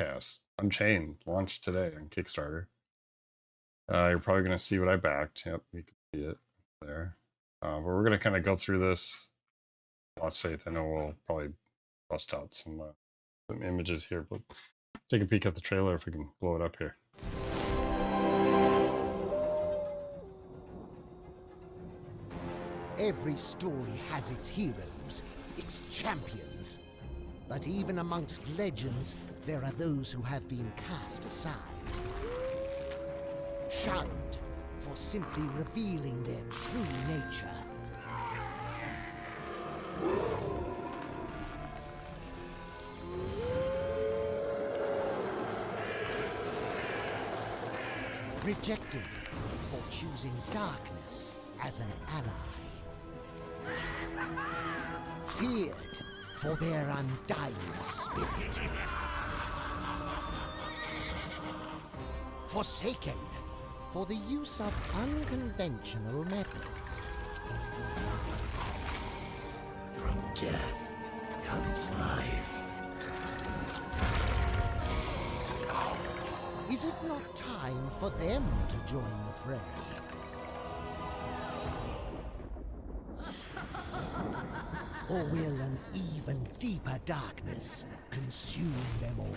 Outcast, Unchained, launched today on Kickstarter. You're probably going to see what I backed. Yep, you can see it there. But we're going to kind of go through this. Lost faith. I know we'll probably bust out some images here, but take a peek at the trailer if we can blow it up here. Every story has its heroes, its champions. But even amongst legends, there are those who have been cast aside. Shunned for simply revealing their true nature. Rejected for choosing darkness as an ally. Feared for their undying spirit. Forsaken for the use of unconventional methods. From death comes life. Is it not time for them to join the fray? Or will an even deeper darkness consume them all?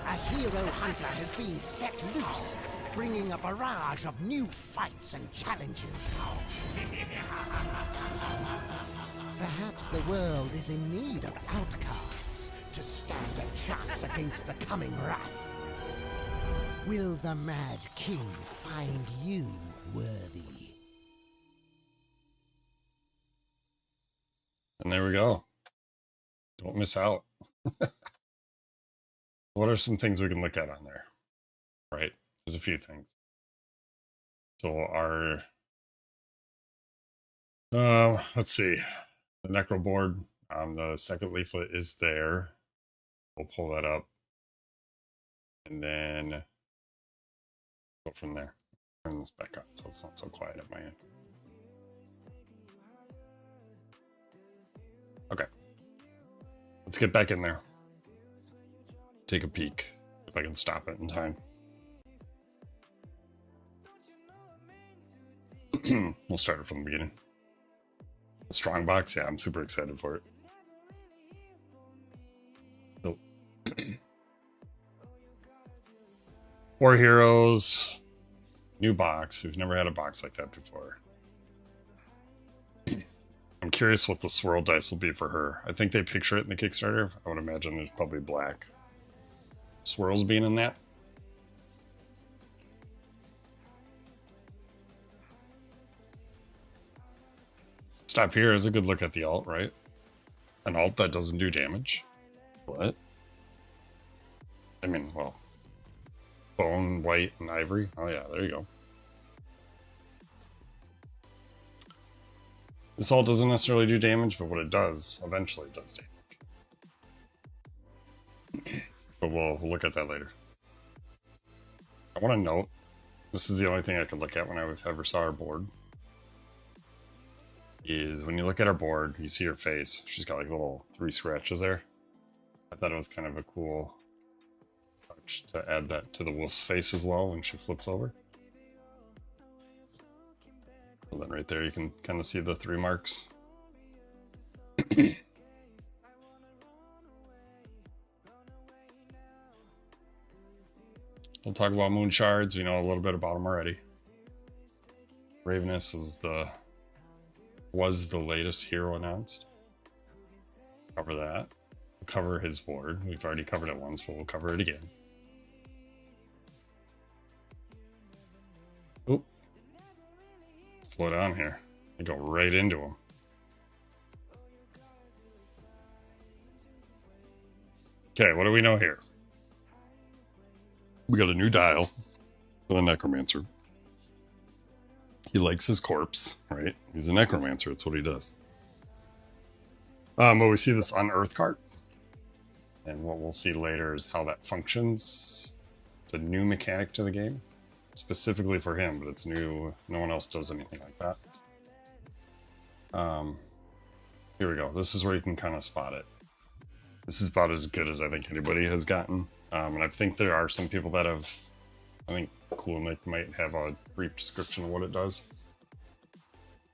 A hero hunter has been set loose, bringing a barrage of new fights and challenges. Perhaps the world is in need of outcasts to stand a chance against the coming wrath. Will the Mad King find you worthy? And there we go. Don't miss out. What are some things we can look at on there? Right, there's a few things. So our, let's see, the Necro board, the second leaflet is there. We'll pull that up. And then go from there. Turn this back on so it's not so quiet at my end. Okay. Let's get back in there. Take a peek if I can stop it in time. We'll start it from the beginning. The strong box, yeah, I'm super excited for it. So, 4 heroes, new box. We've never had a box like that before. I'm curious what the swirl dice will be for her. I think they picture it in the Kickstarter. I would imagine there's probably black swirls being in that. Stop here is a good look at the alt, right? An alt that doesn't do damage. What? I mean, well, bone, white, and ivory. Oh yeah, there you go. This alt doesn't necessarily do damage, but what it does eventually does damage. But we'll look at that later. I want to note, this is the only thing I could look at when I ever saw our board, is when you look at our board, you see her face. She's got like little 3 scratches there. I thought it was kind of a cool touch to add that to the wolf's face as well when she flips over. And then right there you can kind of see the 3 marks. We'll talk about moon shards. We know a little bit about them already. Raveness was the latest hero announced. Cover that. We'll cover his board. We've already covered it once, but we'll cover it again. Oop. Slow down here. I go right into him. Okay, what do we know here? We got a new dial for the Necromancer. He likes his corpse, right? He's a Necromancer, that's what he does. But we see this unearth card. And what we'll see later is how that functions. It's a new mechanic to the game. Specifically for him, but it's new. No one else does anything like that. Here we go. This is where you can kind of spot it. This is about as good as I think anybody has gotten. And I think there are some people that have, I think Cool Nick might have a brief description of what it does.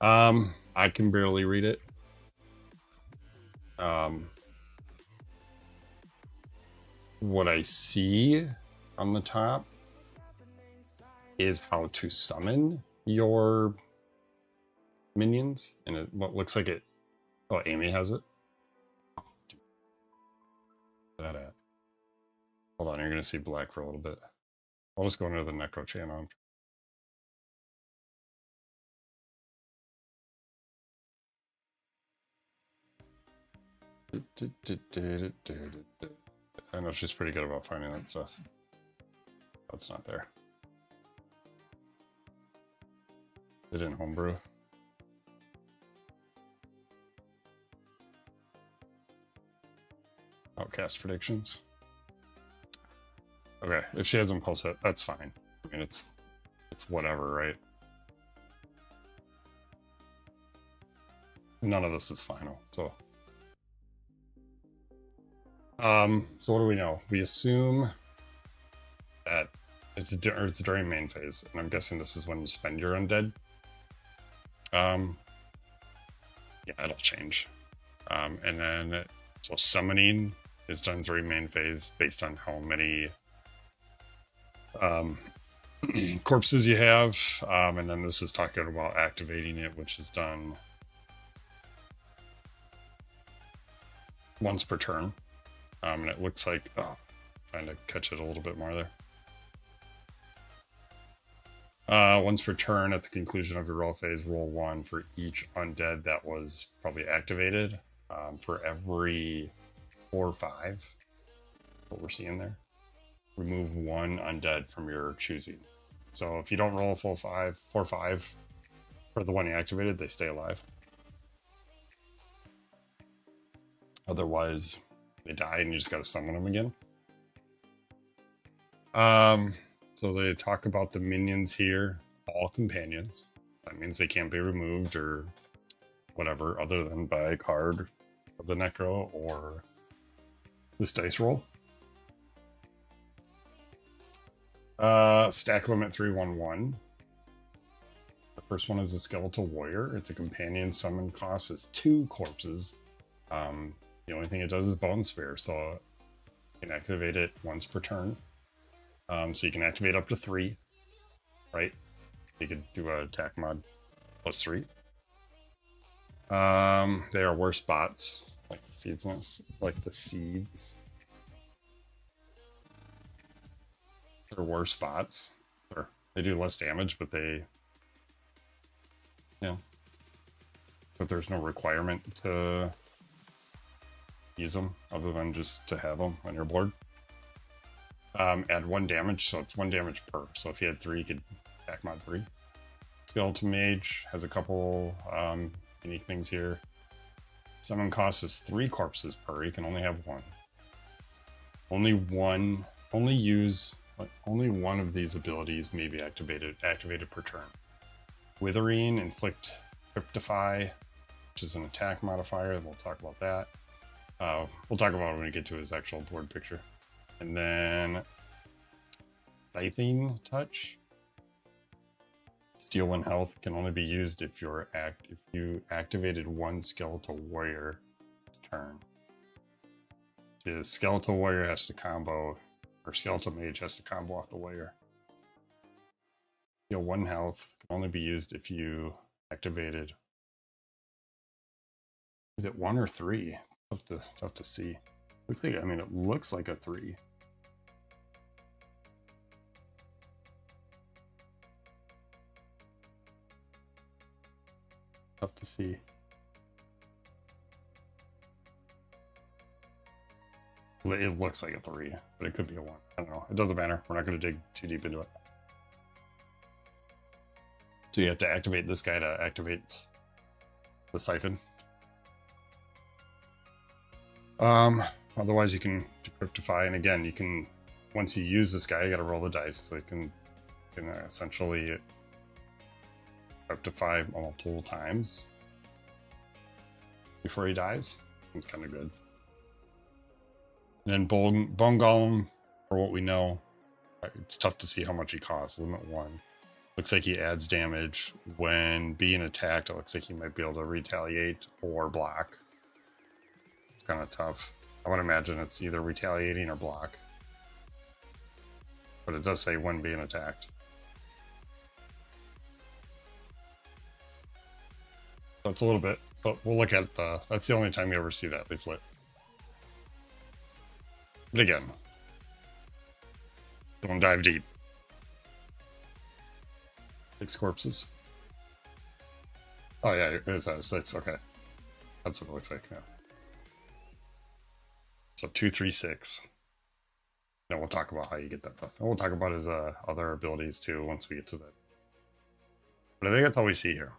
I can barely read it. What I see on the top is how to summon your minions, and what looks like it. Oh, Amy has it. That at? Hold on, you're gonna see black for a little bit. I'll just go into the Necro channel. I know she's pretty good about finding that stuff. That's not there. They didn't homebrew. Outcast predictions. Okay, if she hasn't posted it, that's fine. I mean, it's whatever, right? None of this is final, so. So what do we know? We assume that it's during main phase, and I'm guessing this is when you spend your undead. Yeah, it'll change. And then, so summoning is done during main phase based on how many corpses you have. And then this is talking about activating it, which is done once per turn. And it looks like, oh, trying to catch it a little bit more there. Once per turn at the conclusion of your roll phase, roll 1 for each undead that was probably activated. For every 4 or 5, what we're seeing there, remove 1 undead from your choosing. So if you don't roll a full 4 or 5 for the one you activated, they stay alive. Otherwise, they die and you just got to summon them again. So they talk about the minions here, all companions. That means they can't be removed or whatever other than by a card of the Necro or this dice roll. Stack limit 311. The first one is the Skeletal Warrior. It's a companion. Summon cost is 2 corpses. The only thing it does is Bone Spear, so you can activate it once per turn. So you can activate up to 3, right? You could do an attack mod plus 3. They are worse bots, like the seeds, like the seeds. They're worse bots. They do less damage, but they, but there's no requirement to use them other than just to have them on your board. Add 1 damage, so it's 1 damage per. So if you had 3, you could attack mod 3. Skeleton Mage has a couple unique things here. Summon cost is 3 corpses per. You can only have 1. Only one of these abilities may be activated per turn. Withering, Inflict, Cryptify, which is an attack modifier, and we'll talk about that. We'll talk about it when we get to his actual board picture. And then Scything Touch. Steal 1 health can only be used if you activated 1 Skeletal Warrior this turn. The Skeletal Warrior has to combo, or Skeletal Mage has to combo off the warrior. Steal 1 health can only be used if you activated. Is it 1 or 3? Tough to see. Looks like, I mean, it looks like a 3. Tough to see. It looks like a 3, but it could be a 1. I don't know. It doesn't matter. We're not going to dig too deep into it. So you have to activate this guy to activate the siphon. Otherwise you can decryptify, and again, you can, once you use this guy, you got to roll the dice, so you can essentially decryptify multiple times. before he dies. Seems kind of good. And then Bone Golem, for what we know, it's tough to see how much he costs. Limit 1. Looks like he adds damage when being attacked. It looks like he might be able to retaliate or block. It's kind of tough. I would imagine it's either retaliating or block. But it does say when being attacked. So it's a little bit, but we'll look at the, that's the only time you ever see that leaflet. But again, don't dive deep. 6 corpses. Oh yeah, it is 6, okay. That's what it looks like, yeah. So 2, 3, 6. Then we'll talk about how you get that stuff. And we'll talk about his other abilities too once we get to that. But I think that's all we see here.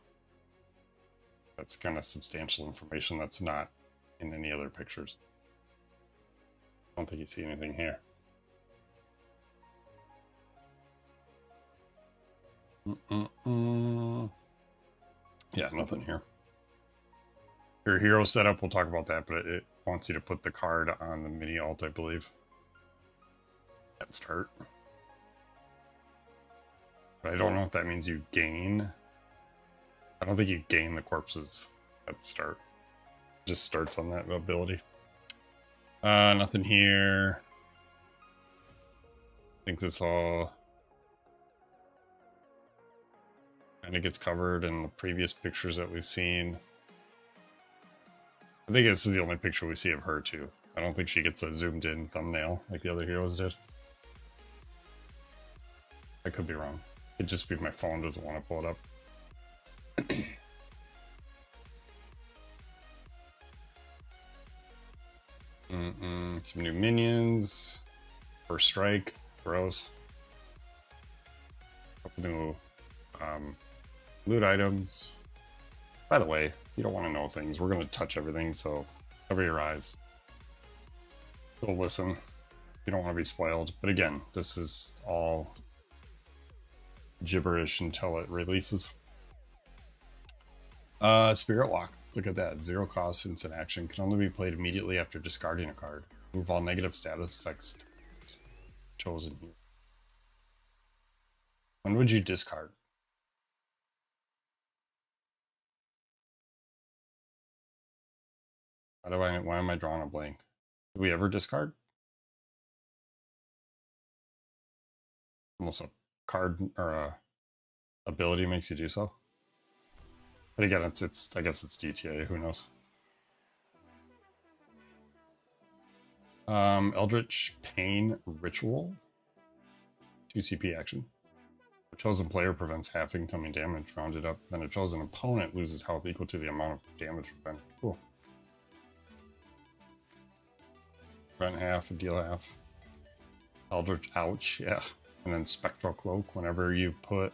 That's kind of substantial information that's not in any other pictures. I don't think you see anything here. Yeah, nothing here. Your hero setup, we'll talk about that, but it wants you to put the card on the mini alt, I believe. At start. But I don't know if that means you gain. I don't think you gain the corpses at the start. It just starts on that ability. Nothing here. I think this all kind of gets covered in the previous pictures that we've seen. I think this is the only picture we see of her too. I don't think she gets a zoomed in thumbnail like the other heroes did. I could be wrong. It'd just be my phone doesn't want to pull it up. Some new minions. First strike. Gross. Couple new loot items. By the way, you don't want to know things. We're going to touch everything, so cover your eyes. Go listen. You don't want to be spoiled. But again, this is all gibberish until it releases. Spirit Walk. Look at that. 0 cost instant action. Can only be played immediately after discarding a card. Remove all negative status effects chosen here. When would you discard? Why am I drawing a blank? Did we ever discard? Unless a card or a ability makes you do so. But again, it's I guess it's DTA, who knows? Eldritch Pain Ritual. 2 CP action. A chosen player prevents half incoming damage rounded up. Then a chosen opponent loses health equal to the amount of damage prevented. Cool. Prevent half, deal half. Eldritch Ouch, yeah. And then Spectral Cloak. Whenever you put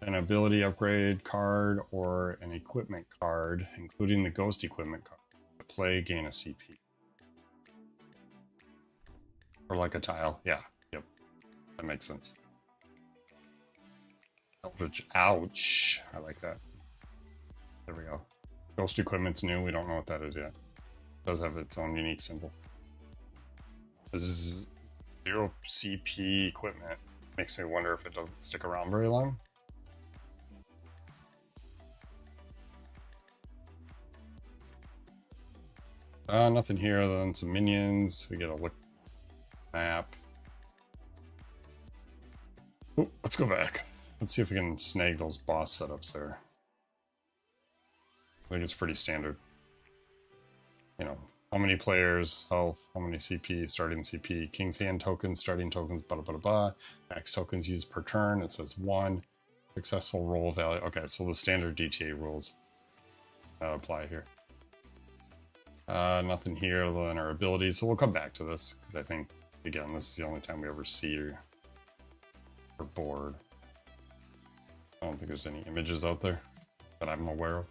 an ability upgrade card or an equipment card, including the ghost equipment card, to play, gain a CP. Or like a tile. Yeah, yep. That makes sense. Eldritch Ouch. I like that. There we go. Ghost equipment's new. We don't know what that is yet. It does have its own unique symbol. This is 0 CP equipment. Makes me wonder if it doesn't stick around very long. Nothing here other than some minions. We get a look map. Ooh, let's go back. Let's see if we can snag those boss setups there. I think it's pretty standard. You know, how many players, health, how many CP, starting CP, King's Hand tokens, starting tokens, blah, blah, blah, blah. Max tokens used per turn. It says 1. Successful roll value. Okay, so the standard DTA rules apply here. Nothing here other than our abilities, so we'll come back to this, because I think, again, this is the only time we ever see her board. I don't think there's any images out there that I'm aware of.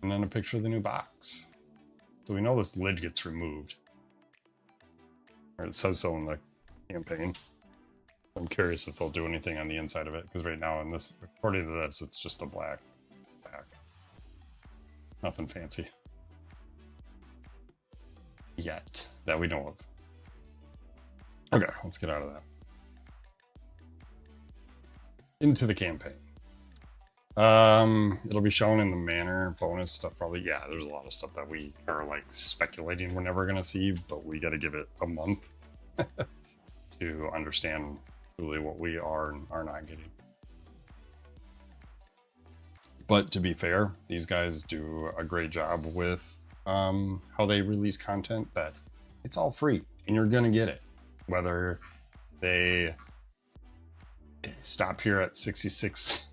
And then a picture of the new box. So we know this lid gets removed. Or it says so in the campaign. I'm curious if they'll do anything on the inside of it, because right now in this, according to this, it's just a black back. Nothing fancy. Yet, that we know of. Okay, let's get out of that. Into the campaign. It'll be shown in the manor bonus stuff probably. Yeah, there's a lot of stuff that we are like speculating we're never gonna see, but we got to give it a month to understand really what we are and are not getting. But to be fair, these guys do a great job with how they release content that it's all free and you're gonna get it, whether they stop here at 66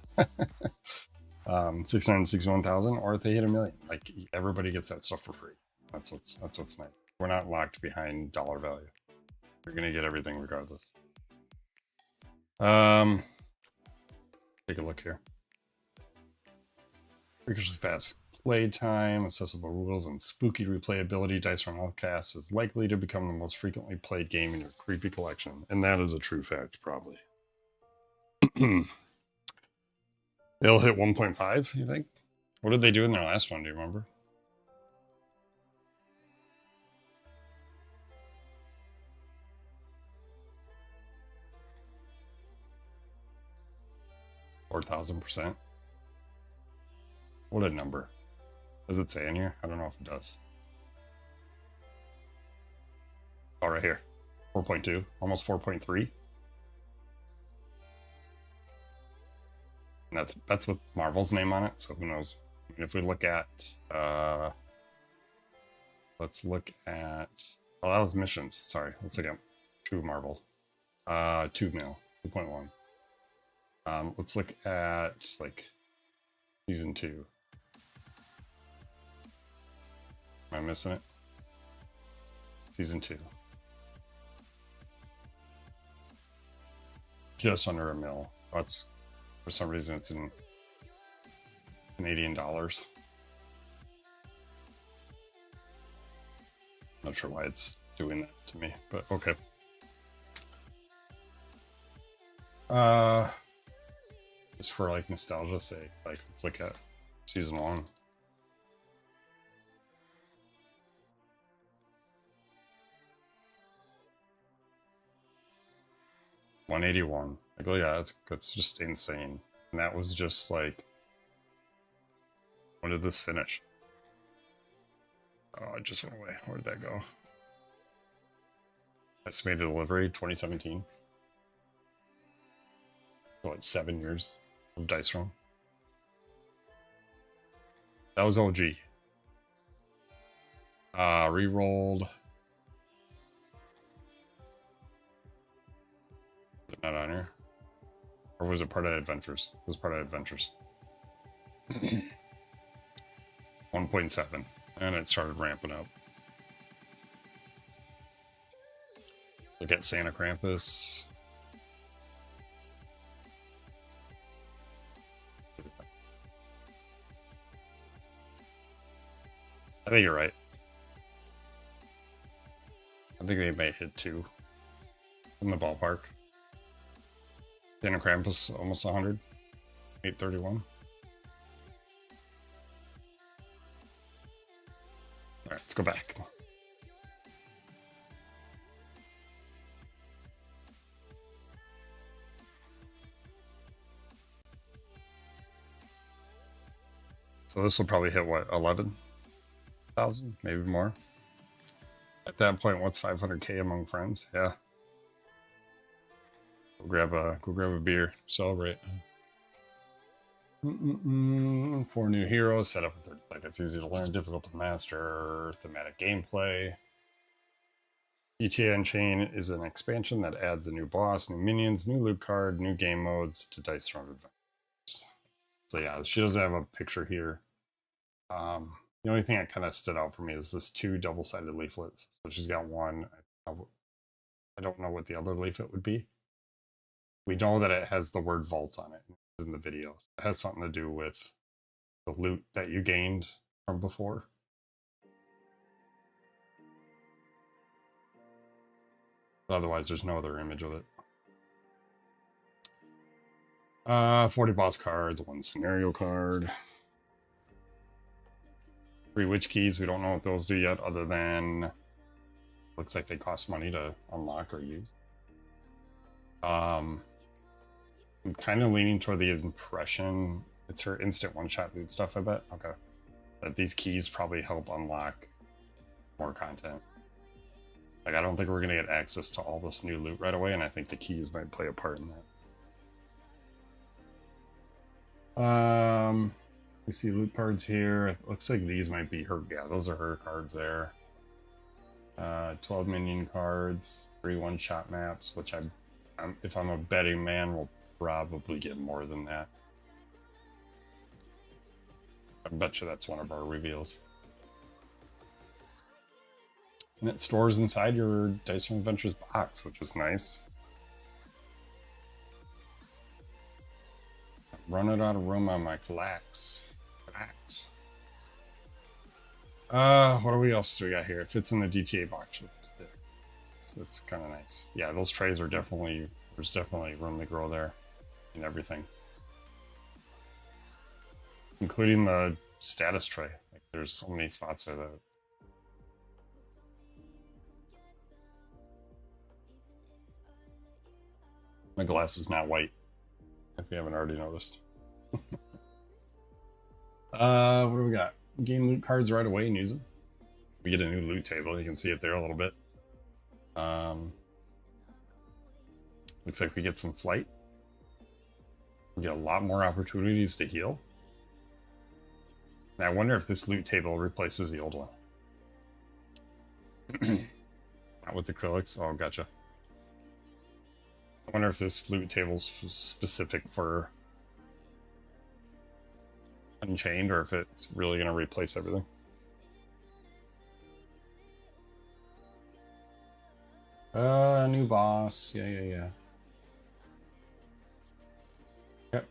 661,000 or if they hit 1 million. Like, everybody gets that stuff for free. That's what's nice. We're not locked behind dollar value. You're gonna get everything regardless. Take a look here. Freakishly fast playtime, accessible rules, and spooky replayability. Dice Run Outcast is likely to become the most frequently played game in your creepy collection, and that is a true fact, probably. They'll hit 1.5, you think? What did they do in their last one? Do you remember? $4,000%. What a number. Does it say in here? I don't know if it does. Oh, right here. 4.2, almost 4.3. And that's with Marvel's name on it, so who knows? I mean, if we look at let's look at, oh, that was missions. Sorry, let's look at True Marvel. 2 mil, 2.1. Let's look at like season 2. Am I missing it? Season 2. Just under $1 mil. That's, for some reason, it's in Canadian dollars. Not sure why it's doing that to me, but okay. Just for like nostalgia's sake, like let's look at season 1. $181. Like, oh yeah, that's just insane. And that was just like, when did this finish? Oh, it just went away. Where did that go? Estimated delivery 2017. What, 7 years of Dice Run? That was OG. Re-rolled. Not on here, or was it part of Adventures? It was part of Adventures. 1.7, and it started ramping up. Look at Santa Krampus. I think you're right. I think they may hit 2 in the ballpark. Santa Krampus almost 100. 831. Alright, let's go back. So this will probably hit what, 11,000, maybe more. At that point, what's 500k among friends? Yeah. Go grab a beer, celebrate. 4 new heroes, set up in 30 seconds, easy to learn, difficult to master, thematic gameplay. GTA Unchained is an expansion that adds a new boss, new minions, new loot card, new game modes to Dice Run Adventures. So yeah, she doesn't have a picture here. The only thing that kind of stood out for me is this 2 double-sided leaflets. So she's got one. I don't know what the other leaflet would be. We know that it has the word vault on it in the video. It has something to do with the loot that you gained from before. But otherwise, there's no other image of it. 40 boss cards, 1 scenario card. 3 witch keys. We don't know what those do yet, other than looks like they cost money to unlock or use. I'm kind of leaning toward the impression it's her instant one-shot loot stuff, I bet. Okay. That these keys probably help unlock more content. Like, I don't think we're going to get access to all this new loot right away, and I think the keys might play a part in that. We see loot cards here. It looks like these might be her. Yeah, those are her cards there. 12 minion cards, 3 one-shot maps, which if I'm a betting man, we'll probably get more than that. I bet you that's one of our reveals. And it stores inside your Dice from Adventures box, which is nice. Running out of room on my clacks. What else do we got here? It fits in the DTA box. So that's kind of nice. Yeah, those trays are definitely, there's definitely room to grow there and everything. Including the status tray. Like, there's so many spots there that... My glass is not white, if you haven't already noticed. What do we got? Gain loot cards right away and use them. We get a new loot table. You can see it there a little bit. Looks like we get some flight. We get a lot more opportunities to heal. And I wonder if this loot table replaces the old one. Not with acrylics. Oh, gotcha. I wonder if this loot table's specific for Unchained, or if it's really going to replace everything. New boss. Yeah. Yep.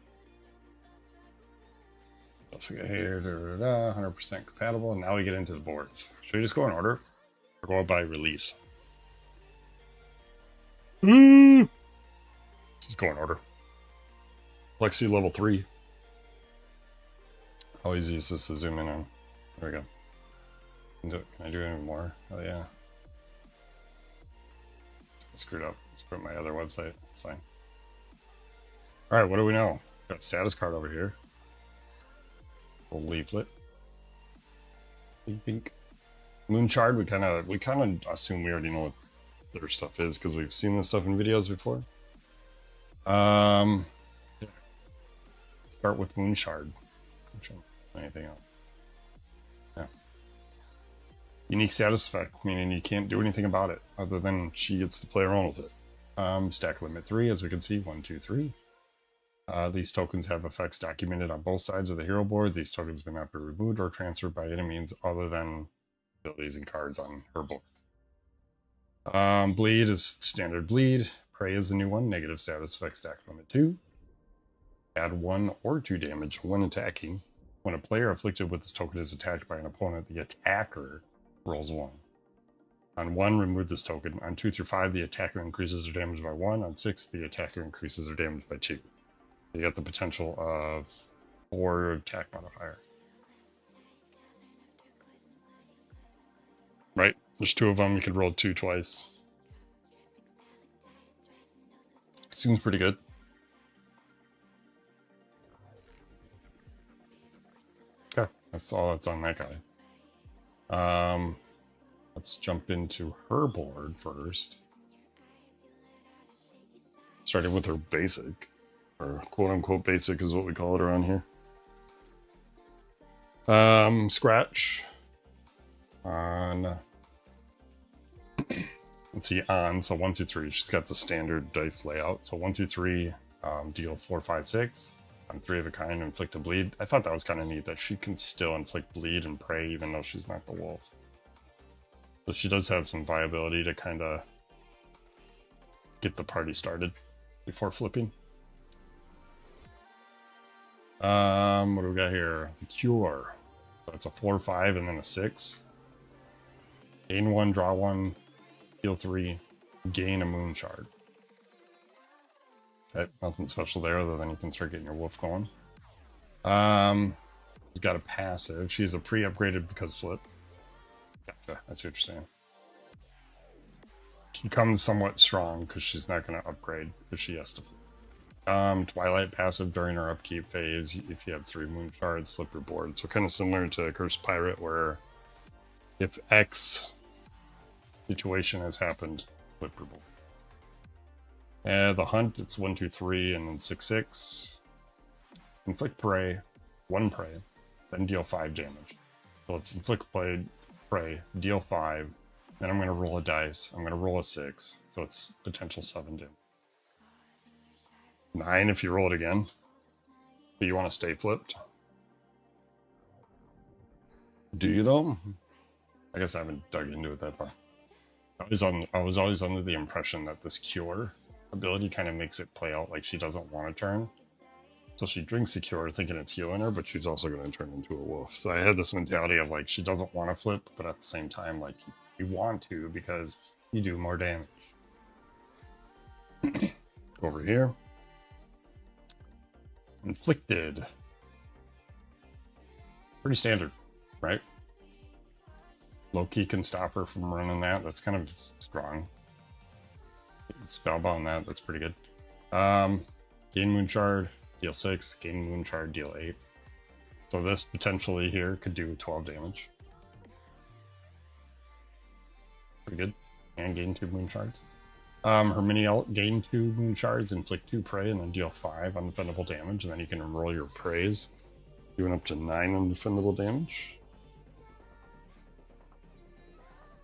What else we got here? 100% compatible. Now we get into the boards. Should we just go in order? Or go by release? Let's just go in order. Lexi level 3. How easy is this to zoom in on? There we go. Can I do any more? Oh yeah. I screwed up. Let's put my other website. It's fine. Alright, what do we know? Got a status card over here. A little leaflet. Pink. Moon Shard, we kinda assume we already know what their stuff is because we've seen this stuff in videos before. Yeah. Start with Moon Shard. Anything else? Yeah. Unique status effect, meaning you can't do anything about it other than she gets to play around with it. Stack limit 3, as we can see, 1, 2, 3. These tokens have effects documented on both sides of the hero board. These tokens may not be removed or transferred by any means other than abilities and cards on her board. Bleed is standard bleed. Prey is the new one. Negative status effect, stack limit 2. Add 1 or 2 damage when attacking. When a player afflicted with this token is attacked by an opponent, the attacker rolls 1. On 1, remove this token. On 2 through 5, the attacker increases their damage by 1. On 6, the attacker increases their damage by 2. You get the potential of 4 attack modifier. Right? There's 2 of them. You could roll 2 twice. Seems pretty good. Okay, that's all that's on that guy. Let's jump into her board first. Starting with her basic, or quote-unquote basic is what we call it around here. Scratch. On... Let's see, so 1 through 3. She's got the standard dice layout. So 1 through 3, deal 4, 5, 6. On 3 of a kind, inflict a bleed. I thought that was kind of neat that she can still inflict bleed and prey even though she's not the wolf. So she does have some viability to kind of get the party started before flipping. What do we got here? The Cure. So it's a 4, 5, and then a 6. Gain 1, draw 1, heal 3, gain a Moon Shard. Okay, nothing special there other than you can start getting your wolf going. She's got a passive. She's a pre-upgraded because flip. Gotcha. I see what you're saying. She comes somewhat strong because she's not going to upgrade if she has to flip. Twilight passive during her upkeep phase. If you have 3 moon shards, flip your board. So kind of similar to Cursed Pirate, where if X situation has happened, flip your board. The hunt, it's 1, 2, 3, and then 6, 6. Inflict prey, 1 prey, then deal 5 damage. So let's inflict prey, deal 5. Then I'm going to roll a dice. I'm going to roll a 6, so it's potential 7 damage. 9 if you roll it again. But you want to stay flipped? Do you though? I guess I haven't dug into it that far. I was always under the impression that this cure ability kind of makes it play out like she doesn't want to turn. So she drinks the cure thinking it's healing her, but she's also going to turn into a wolf. So I had this mentality of like, she doesn't want to flip, but at the same time, like, you want to because you do more damage. Over here. Inflicted. Pretty standard, right? Loki can stop her from running that. That's kind of strong. Spellbound that. That's pretty good. Gain Moon Shard, deal 6. Gain Moon Shard, deal 8. So this potentially here could do 12 damage. Pretty good. And gain 2 Moon Shards. Her mini ult, gain 2 Moon Shards, inflict 2 prey, and then deal 5 undefendable damage. And then you can roll your praise, doing up to 9 undefendable damage.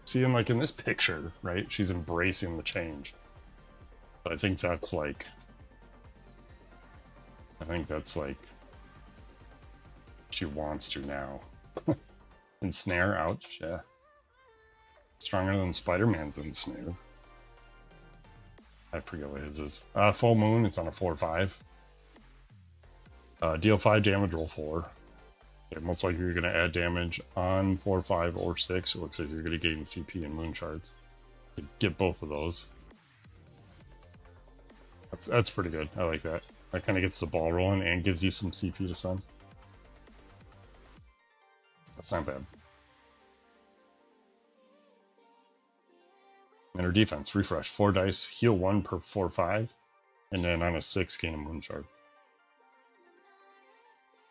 Seeing like in this picture, right? She's embracing the change. But I think that's like she wants to now. Ensnare, ouch, yeah. Stronger than Spider-Man than Snare. I forget what his is. Full Moon, it's on a 4/5. Deal 5 damage, roll 4. Okay, most likely you're going to add damage on 4, 5, or 6. It looks like you're going to gain CP and Moon Shards. Get both of those. That's pretty good. I like that. That kind of gets the ball rolling and gives you some CP to spend. That's not bad. And her defense, refresh. 4 dice, heal 1 per 4, 5. And then on a 6, gain a Moon Shard.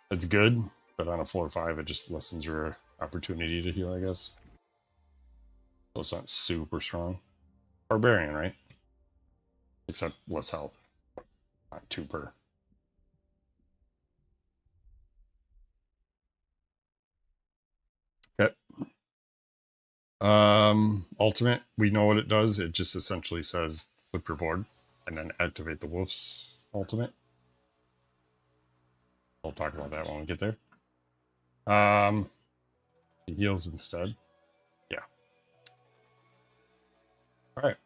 It's good, but on a 4, 5, it just lessens your opportunity to heal, I guess. So it's not super strong. Barbarian, right? Except less health. Not 2 per. Okay. Ultimate, we know what it does. It just essentially says flip your board and then activate the wolf's ultimate. We'll talk about that when we get there. He heals instead. Yeah. All right.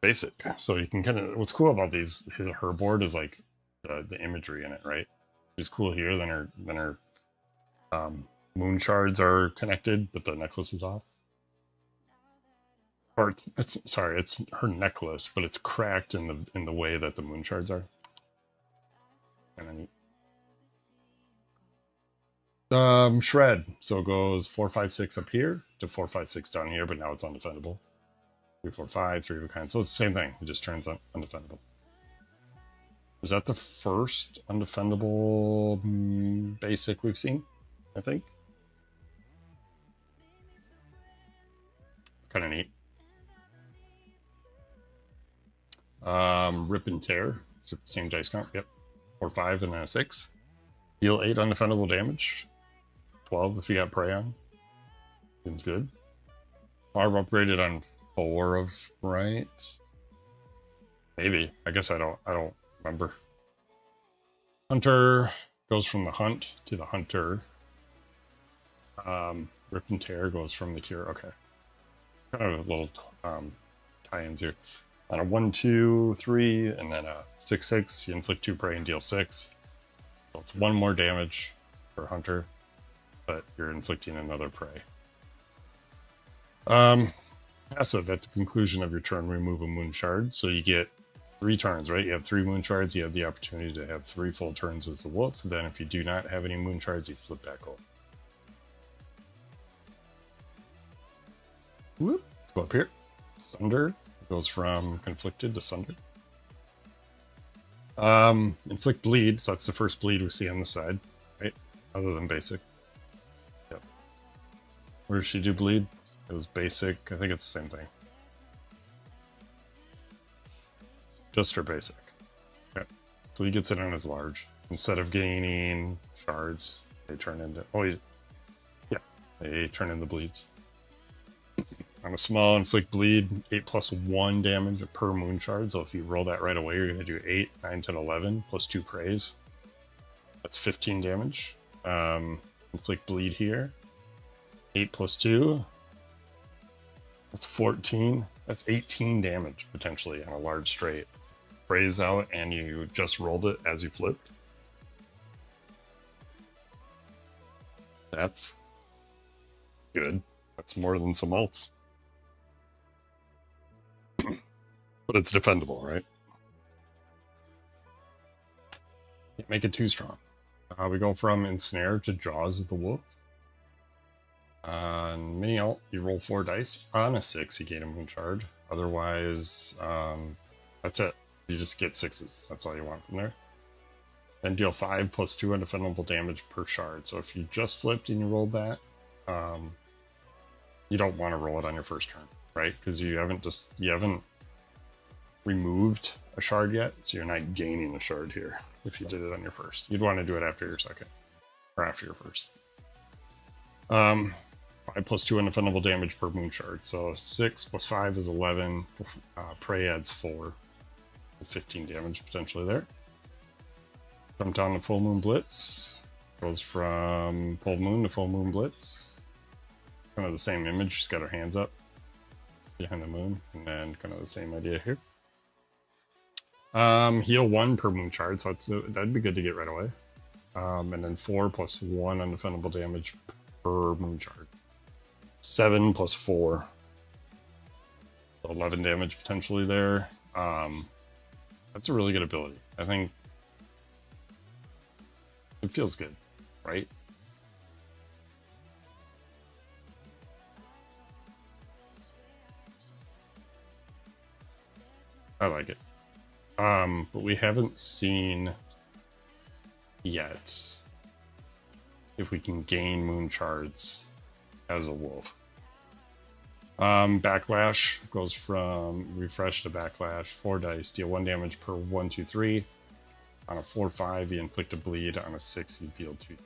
Basic. So you can kind of, what's cool about these, her board is like the imagery in it, right? Which is cool here. Then her moon shards are connected, but the necklace is off. Or it's her necklace, but it's cracked in the way that the moon shards are. And then shred. So it goes 4, 5, 6 up here to 4, 5, 6 down here, but now it's undefendable. 3, 4, 5, 3 of a kind. So it's the same thing. It just turns undefendable. Is that the first undefendable basic we've seen? I think. It's kind of neat. Rip and Tear. It's the same dice count. Yep. 4, 5, and a 6. Deal 8 undefendable damage. 12 if you got prey on. Seems good. Barb upgraded on 4 of right. Maybe. I guess I don't remember. Hunter goes from the hunt to the hunter. Rip and Tear goes from the cure. Okay. Kind of a little tie-ins here. On a 1, 2, 3, and then a 6, 6, you inflict 2 prey and deal 6. So it's 1 more damage for hunter, but you're inflicting another prey. Passive, at the conclusion of your turn, remove a moon shard. So you get 3 turns, right? You have 3 moon shards. You have the opportunity to have 3 full turns as the wolf. Then if you do not have any moon shards, you flip back over. Whoop. Let's go up here. Sunder goes from conflicted to sunder. Inflict bleed, so that's the first bleed we see on the side, right? Other than basic. Yep. Where does she do bleed? It was basic. I think it's the same thing. Just her basic. Okay. So he gets it on his large. Instead of gaining shards, they turn into they turn into bleeds. On a small, inflict bleed, 8+1 damage per moon shard. So if you roll that right away, you're going to do 8, 9, 10, 11, plus 2 praise. That's 15 damage. Inflict bleed here. 8+2. That's 14. That's 18 damage, potentially, on a large straight. Praise out, and you just rolled it as you flipped. That's good. That's more than some alts. But it's defendable, right? Can't make it too strong. We go from Ensnare to Jaws of the Wolf. On mini alt, you roll 4 dice. On a 6, you gain a moon shard. Otherwise, that's it. You just get 6s. That's all you want from there. Then deal 5+2 undefendable damage per shard. So if you just flipped and you rolled that, you don't want to roll it on your first turn, right? Because you haven't removed a shard yet, so you're not gaining a shard here if you did it on your first. You'd want to do it after your second, or after your first. 5+2 undefendable damage per moon shard. So 6 + 5 is 11. Prey adds 4. 15 damage potentially there. Jump down to Full Moon Blitz. Goes from Full Moon to Full Moon Blitz. Kind of the same image, she's got her hands up behind the moon, and then kind of the same idea here. Heal 1 per moon shard, so that'd be good to get right away. And then 4+1 undefendable damage per moon shard. 7 + 4. So 11 damage potentially there. That's a really good ability. I think it feels good, right? I like it. But we haven't seen yet if we can gain moon shards as a wolf. Backlash goes from refresh to backlash. 4 dice, deal 1 damage per 1, 2, 3. On a 4/5, you inflict a bleed. On a 6, you deal 2.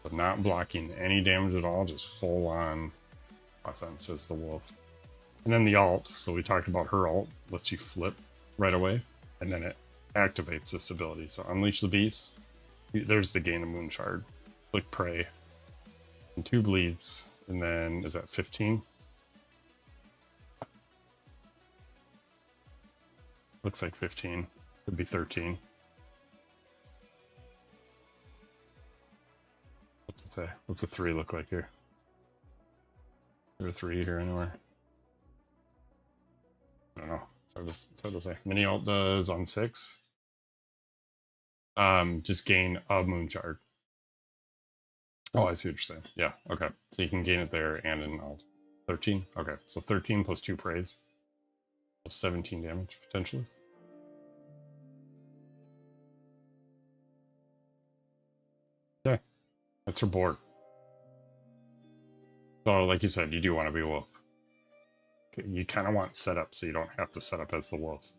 But not blocking any damage at all, just full on offense as the wolf. And then the alt, so we talked about her alt, lets you flip right away, and then it activates this ability. So Unleash the Beast, there's the gain of moon shard. Click Prey, and 2 bleeds, and then is that 15? Looks like 15, could be 13. What's it say? What's a 3 look like here? Is there a 3 here anywhere? I don't know. It's hard to say. Mini alt does on 6. Just gain a moon shard. Oh, I see what you're saying. Yeah, okay. So you can gain it there and in alt. 13? Okay, so 13 + 2 praise. So 17 damage, potentially. Okay, that's her board. So, like you said, you do want to be a wolf. You kind of want setup so you don't have to set up as the wolf.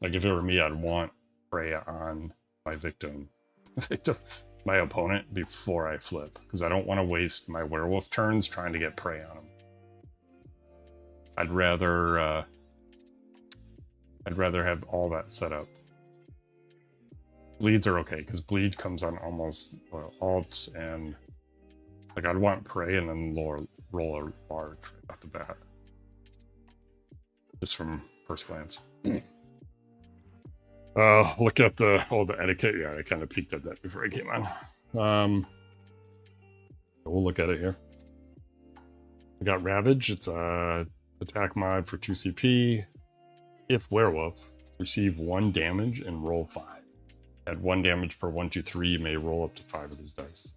Like if it were me, I'd want prey on my my opponent before I flip, because I don't want to waste my werewolf turns trying to get prey on them. I'd rather have all that set up. Bleeds are okay because bleed comes on almost alt, and like I'd want prey and then roll a large right off the bat, just from first glance. Look at the etiquette. Yeah, I kind of peeked at that before I came on. We'll look at it here. We got Ravage. It's a Attack mod for 2 CP. If werewolf, receive 1 damage and roll 5. Add 1 damage per 1, 2, 3. You may roll up to 5 of these dice.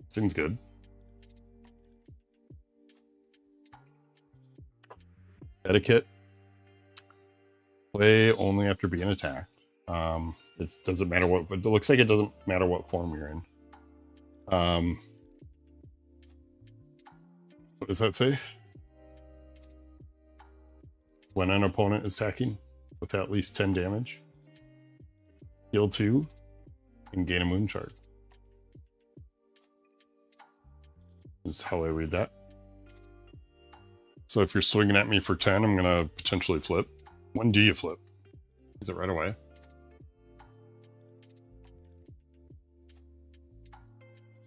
Seems good. Etiquette. Play only after being attacked. It doesn't matter what. It looks like it doesn't matter what form you're in. What does that say? When an opponent is attacking with at least 10 damage, heal 2 and gain a moon shard. This is how I read that. So if you're swinging at me for 10, I'm going to potentially flip. When do you flip? Is it right away?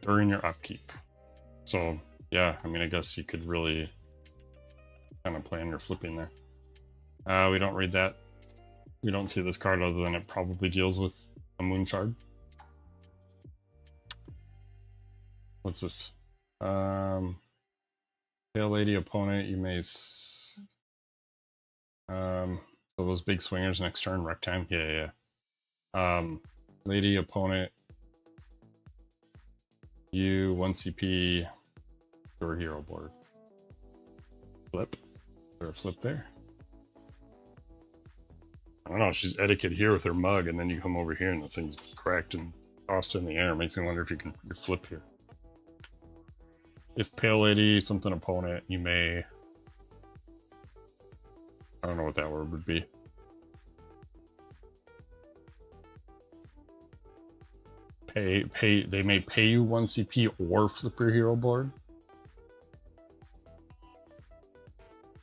During your upkeep. So, yeah, I mean, I guess you could really kind of plan your flipping there. We don't read that. We don't see this card other than it probably deals with a moon shard. What's this? Pale Lady opponent, you may... So those big swingers next turn, wreck time? Yeah. Lady opponent, you 1 CP, your hero board. Flip. Is there a flip there? I don't know, she's etiquette here with her mug, and then you come over here and the thing's cracked and tossed in the air. Makes me wonder if you can flip here. If Pale Lady, something opponent, you may... I don't know what that word would be. They may pay you 1 CP or flip your hero board.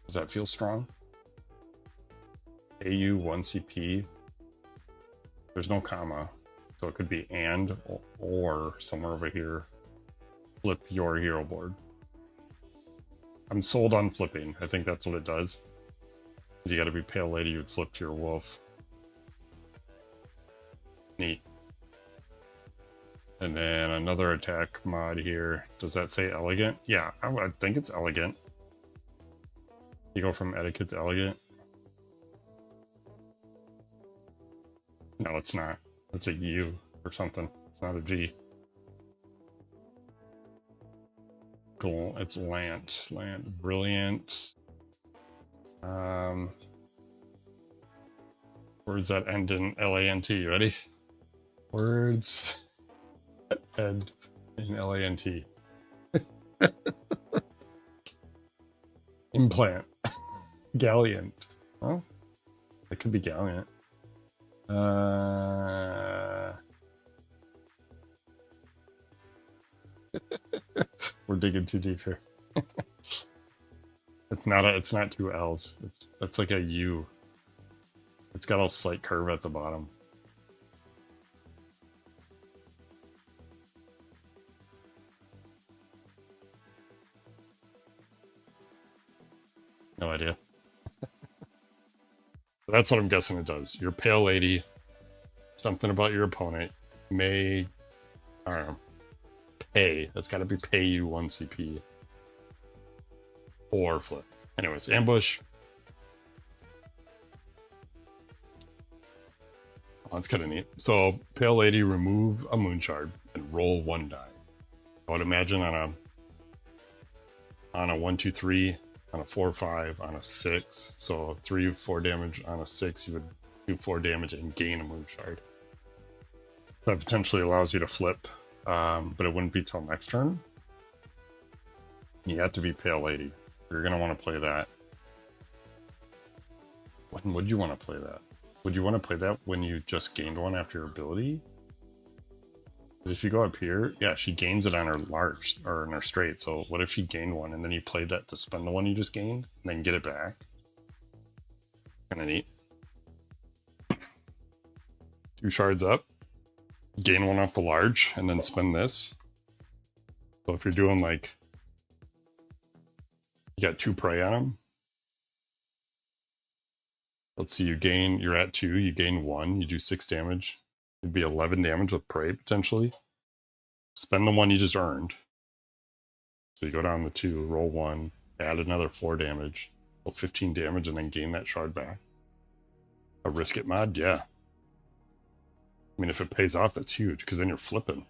Does that feel strong? Pay you 1 CP. There's no comma, so it could be and or somewhere over here. Flip your hero board. I'm sold on flipping. I think that's what it does. You got to be Pale Lady. You'd flip to your wolf. Neat. And then another attack mod here. Does that say elegant? Yeah, I think it's elegant. You go from etiquette to elegant. No, it's not. It's a U or something. It's not a G. Cool. It's Lant. Brilliant. Words that end in L-A-N-T. Ready? Words that end in L-A-N-T. Implant. Galliant. Oh, it could be Galliant. We're digging too deep here. It's not 2 L's. That's like a U. It's got a slight curve at the bottom. No idea. That's what I'm guessing it does. Your Pale Lady, something about your opponent may, I don't know, pay. That's got to be pay you 1 CP. Or flip. Anyways, ambush. Oh, that's kind of neat. So, Pale Lady, remove a moon shard and roll 1 die. I would imagine on a 1, 2, 3, on a 4, 5, on a 6. So 3, 4 damage on a 6, you would do 4 damage and gain a moon shard. That potentially allows you to flip, but it wouldn't be till next turn. You have to be Pale Lady. You're going to want to play that. When would you want to play that? Would you want to play that when you just gained 1 after your ability? Because if you go up here, yeah, she gains it on her large, or in her straight. So what if she gained 1 and then you played that to spend the 1 you just gained and then get it back? Kind of neat. 2 shards up, gain 1 off the large, and then spend this. So if you're doing like, you got 2 prey on them. Let's see, you're at 2, you gain 1, you do 6 damage. It'd be 11 damage with prey, potentially. Spend the 1 you just earned. So you go down the 2, roll 1, Add another 4 damage. Well, 15 damage and then gain that shard back. A risk it mod? Yeah. I mean, if it pays off, that's huge, because then you're flipping.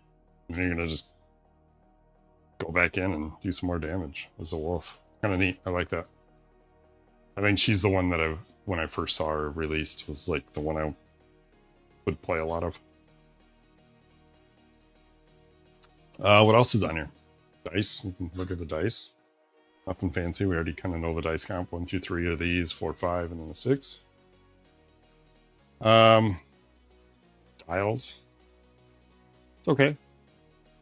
And then you're going to just go back in and do some more damage as a wolf. It's kind of neat. I like that. I think she's the one that when I first saw her released, was like the one I would play a lot of. What else is on here? Dice. We can look at the dice. Nothing fancy. We already kind of know the dice comp. 1 through 3 of these, 4, 5, and then a 6. Dials. It's okay.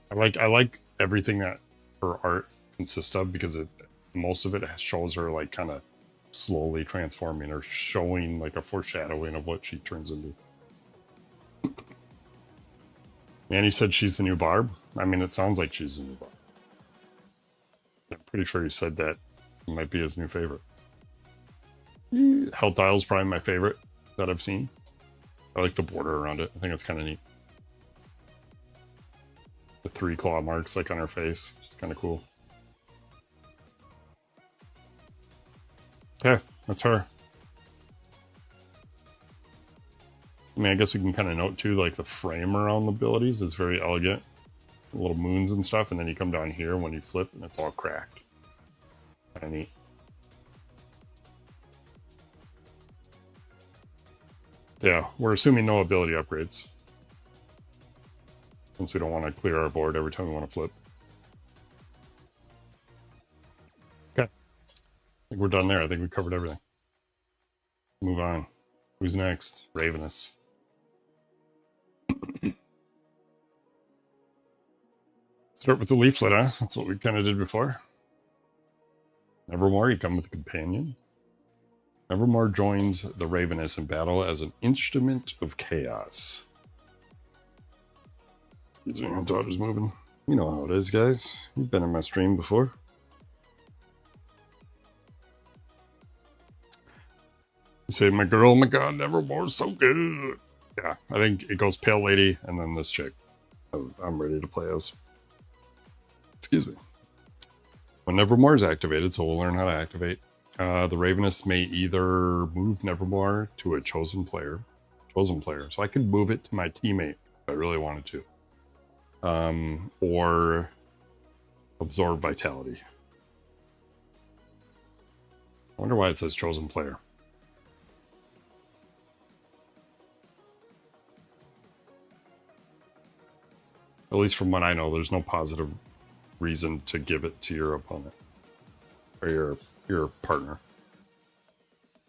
I like everything that her art consists of, because most of it shows her like kind of slowly transforming, or showing like a foreshadowing of what she turns into. And you said she's the new Barb? I mean, it sounds like she's the new Barb. I'm pretty sure he said that might be his new favorite. Health Dial's probably my favorite that I've seen. I like the border around it. I think it's kind of neat. The 3 claw marks like on her face. It's kind of cool. Okay, that's her. I mean, I guess we can kind of note too, like the frame around the abilities is very elegant. Little moons and stuff, and then you come down here when you flip and it's all cracked. Kind of neat. Yeah, we're assuming no ability upgrades, since we don't want to clear our board every time we want to flip. Okay. I think we're done there. I think we covered everything. Move on. Who's next? Raveness. Start with the leaflet, huh? That's what we kind of did before. Nevermore, you come with a companion. Nevermore joins the Raveness in battle as an instrument of chaos. Excuse me, my daughter's moving. You know how it is, guys. You've been in my stream before. You say, my girl, my god, Nevermore's so good. Yeah, I think it goes Pale Lady and then this chick. I'm ready to play as. Excuse me. When Nevermore is activated, so we'll learn how to activate. The Raveness may either move Nevermore to a chosen player. So I could move it to my teammate if I really wanted to. Or absorb vitality. I wonder why it says chosen player. At least from what I know, there's no positive reason to give it to your opponent or your partner.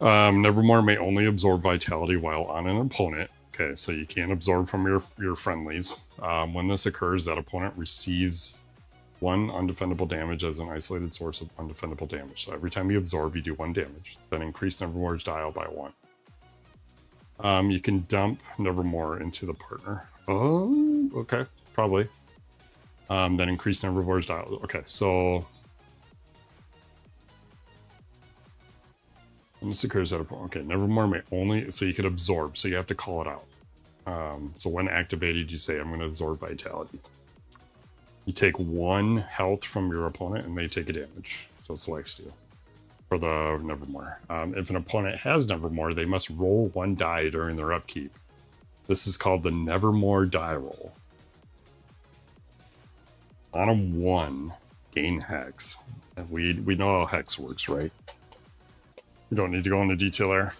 Nevermore may only absorb vitality while on an opponent. Okay, so you can't absorb from your friendlies. When this occurs, that opponent receives 1 undefendable damage as an isolated source of undefendable damage. So every time you absorb, you do 1 damage. Then increase Nevermore's dial by 1. You can dump Nevermore into the partner. Oh, okay, probably. Then increase Nevermore's dial. Okay, so when this occurs at a point, okay, Nevermore may only, so you could absorb, so you have to call it out. So when activated, you say, I'm going to absorb vitality. You take 1 health from your opponent and they take a damage. So it's lifesteal for the Nevermore. If an opponent has Nevermore, they must roll 1 die during their upkeep. This is called the Nevermore die roll. On a 1, gain Hex. And we know how Hex works, right? We don't need to go into detail there.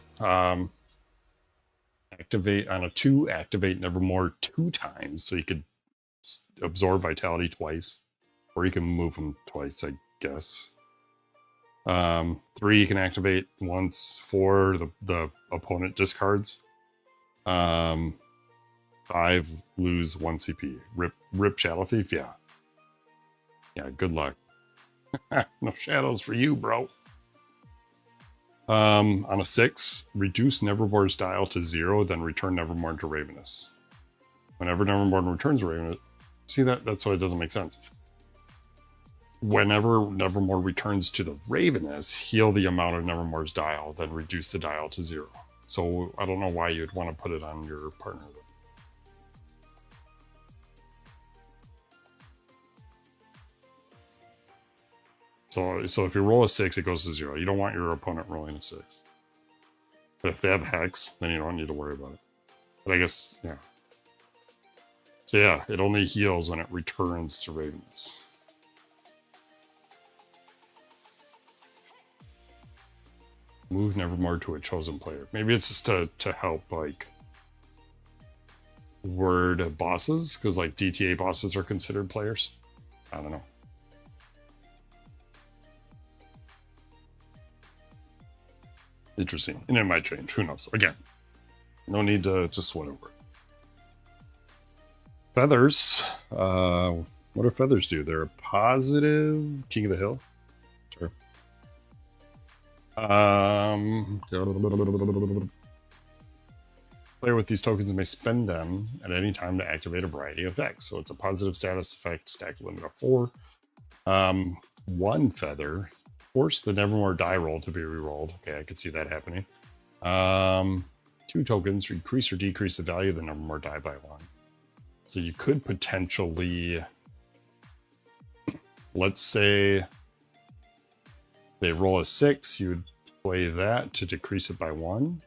Activate on a 2, activate Nevermore 2 times, so you could absorb vitality twice, or you can move them twice, I guess. 3, you can activate once. 4, the opponent discards. 5, lose 1 CP. Rip Shadow Thief, yeah. Yeah, good luck. No shadows for you, bro. On a 6, reduce Nevermore's dial to 0, then return Nevermore to Raveness. Whenever Nevermore returns Raveness, see that's why it doesn't make sense. Whenever Nevermore returns to the Raveness, heal the amount of Nevermore's dial, then reduce the dial to 0. So I don't know why you'd want to put it on your partner. So if you roll a 6, it goes to 0. You don't want your opponent rolling a 6. But if they have Hex, then you don't need to worry about it. But I guess, yeah. So yeah, it only heals when it returns to Raveness. Move Nevermore to a chosen player. Maybe it's just to help, like, word bosses, because, like, DTA bosses are considered players. I don't know. Interesting. And it might change. Who knows? Again, no need to just sweat over it. Feathers. What do feathers do? They're a positive King of the Hill. Sure. Player with these tokens may spend them at any time to activate a variety of effects. So it's a positive status effect, stack limit of 4. 1 feather. Force the Nevermore die roll to be rerolled. Okay, I could see that happening. 2 tokens, increase or decrease the value of the Nevermore die by 1. So you could potentially, let's say they roll a 6, you would play that to decrease it by 1.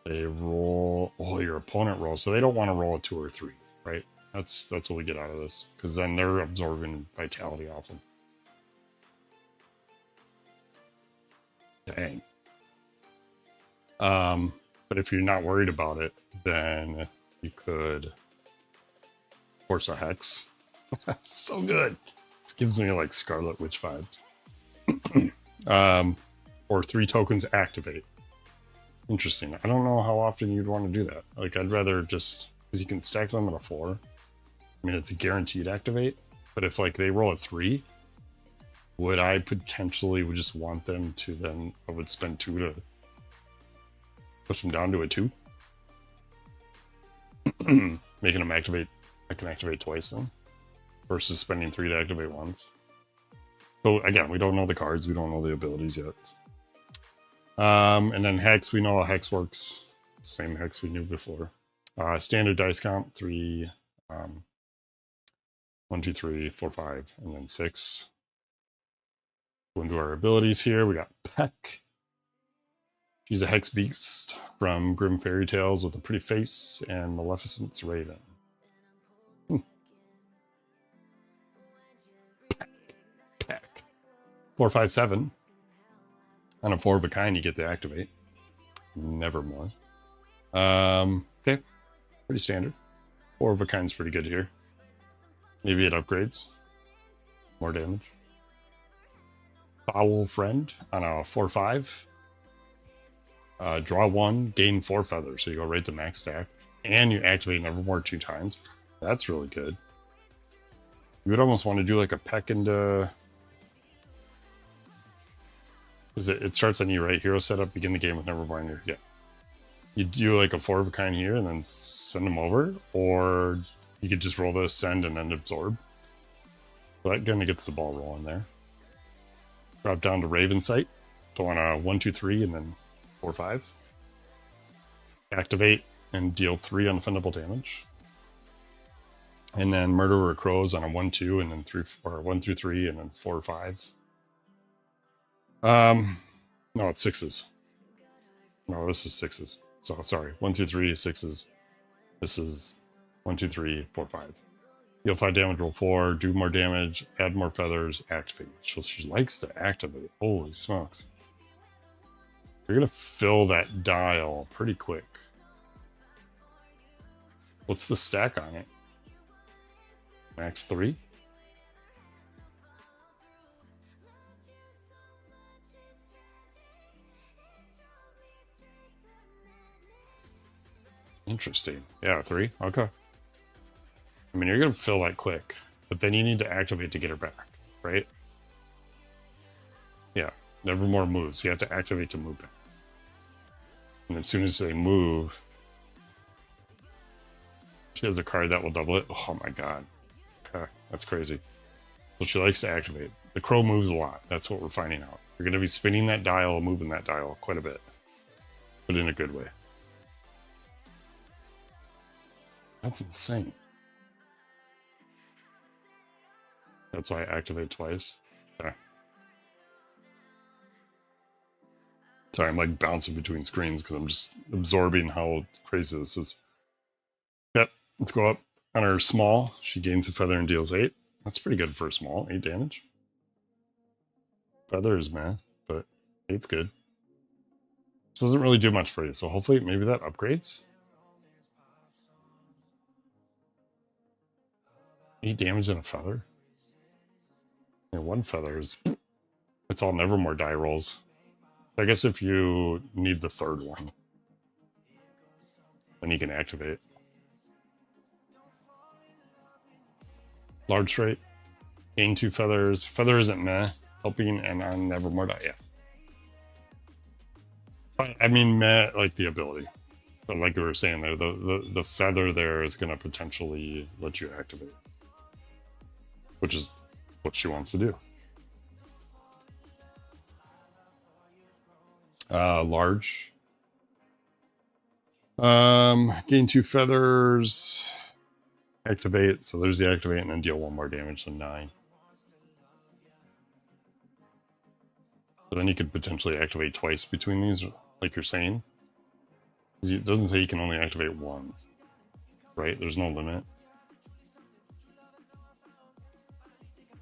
They roll, your opponent rolls, so they don't want to roll a 2 or 3, right? That's what we get out of this, because then they're absorbing vitality often. Dang. But if you're not worried about it, then you could force a Hex. So good. This gives me like Scarlet Witch vibes. Or 3 tokens activate. Interesting. I don't know how often you'd want to do that. Like, I'd rather just, because you can stack them at a 4. I mean, it's a guaranteed activate, but if like they roll a 3, would I potentially would just want them to then, I would spend 2 to push them down to a 2. Making them activate, I can activate twice then, versus spending 3 to activate once. So again, we don't know the cards, we don't know the abilities yet. And then Hex, we know how Hex works. Same Hex we knew before. Standard dice count, 3, 1, 2, 3, 4, 5, and then 6. Go into our abilities here. We got Peck. She's a Hex Beast from Grim Fairy Tales with a pretty face and Maleficent's Raven. Peck. 4, 5, 7. On a 4 of a kind, you get to activate. Nevermore. Okay. Pretty standard. 4 of a kind's pretty good here. Maybe it upgrades. More damage. Foul Friend on a 4/5. Draw 1, gain 4 feathers. So you go right to max stack. And you activate Nevermore 2 times. That's really good. You would almost want to do like a peck into... Because it starts on you, right? Hero setup, begin the game with Nevermore in your... Yeah. You do like a 4 of a kind here and then send them over. Or you could just roll the send and then absorb. So that kind of gets the ball rolling there. Drop down to Raven Sight. So on a 1, 2, 3 and then 4, 5. Activate and deal 3 unoffendable damage. And then Murderer Crows on a 1, 2 and then 3, or 1 through 3 and then 4 5s. No, it's 6s. No, this is 6s. So sorry, 1 through 3 is 6s. This is 1, 2, 3, 4 5. Deal 5 damage, roll 4, do more damage, add more feathers, activate. So she likes to activate. Holy smokes. You're going to fill that dial pretty quick. What's the stack on it? Max 3? Interesting. Yeah, 3. Okay. I mean, you're going to fill that quick, but then you need to activate to get her back, right? Yeah, Nevermore moves. You have to activate to move back. And as soon as they move, she has a card that will double it. Oh my god. Okay, that's crazy. So she likes to activate. The crow moves a lot. That's what we're finding out. You're going to be spinning that dial, moving that dial quite a bit, but in a good way. That's insane. That's why I activate twice. Okay. Sorry, I'm like bouncing between screens because I'm just absorbing how crazy this is. Yep, let's go up on her small. She gains a feather and deals 8. That's pretty good for a small. 8 damage. Feather is meh, but 8's good. This doesn't really do much for you, so hopefully maybe that upgrades. 8 damage and a feather? Yeah, 1 feather is... It's all Nevermore die rolls. I guess if you need the 3rd one, then you can activate. Large straight. Gain 2 feathers. Feather isn't meh. Helping and on Nevermore die, yeah. I mean, meh, like the ability. But like we were saying there, the feather there is going to potentially let you activate. Which is what she wants to do. Large. Gain 2 feathers. Activate. So there's the activate, and then deal 1 more damage, so 9. So then you could potentially activate twice between these, like you're saying. It doesn't say you can only activate once, right? There's no limit.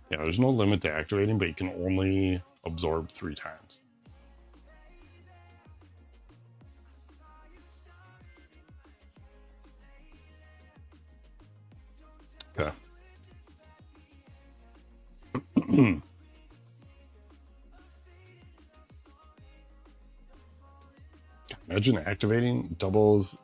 Yeah, there's no limit to activating, but you can only absorb 3 times. Okay. Imagine activating doubles.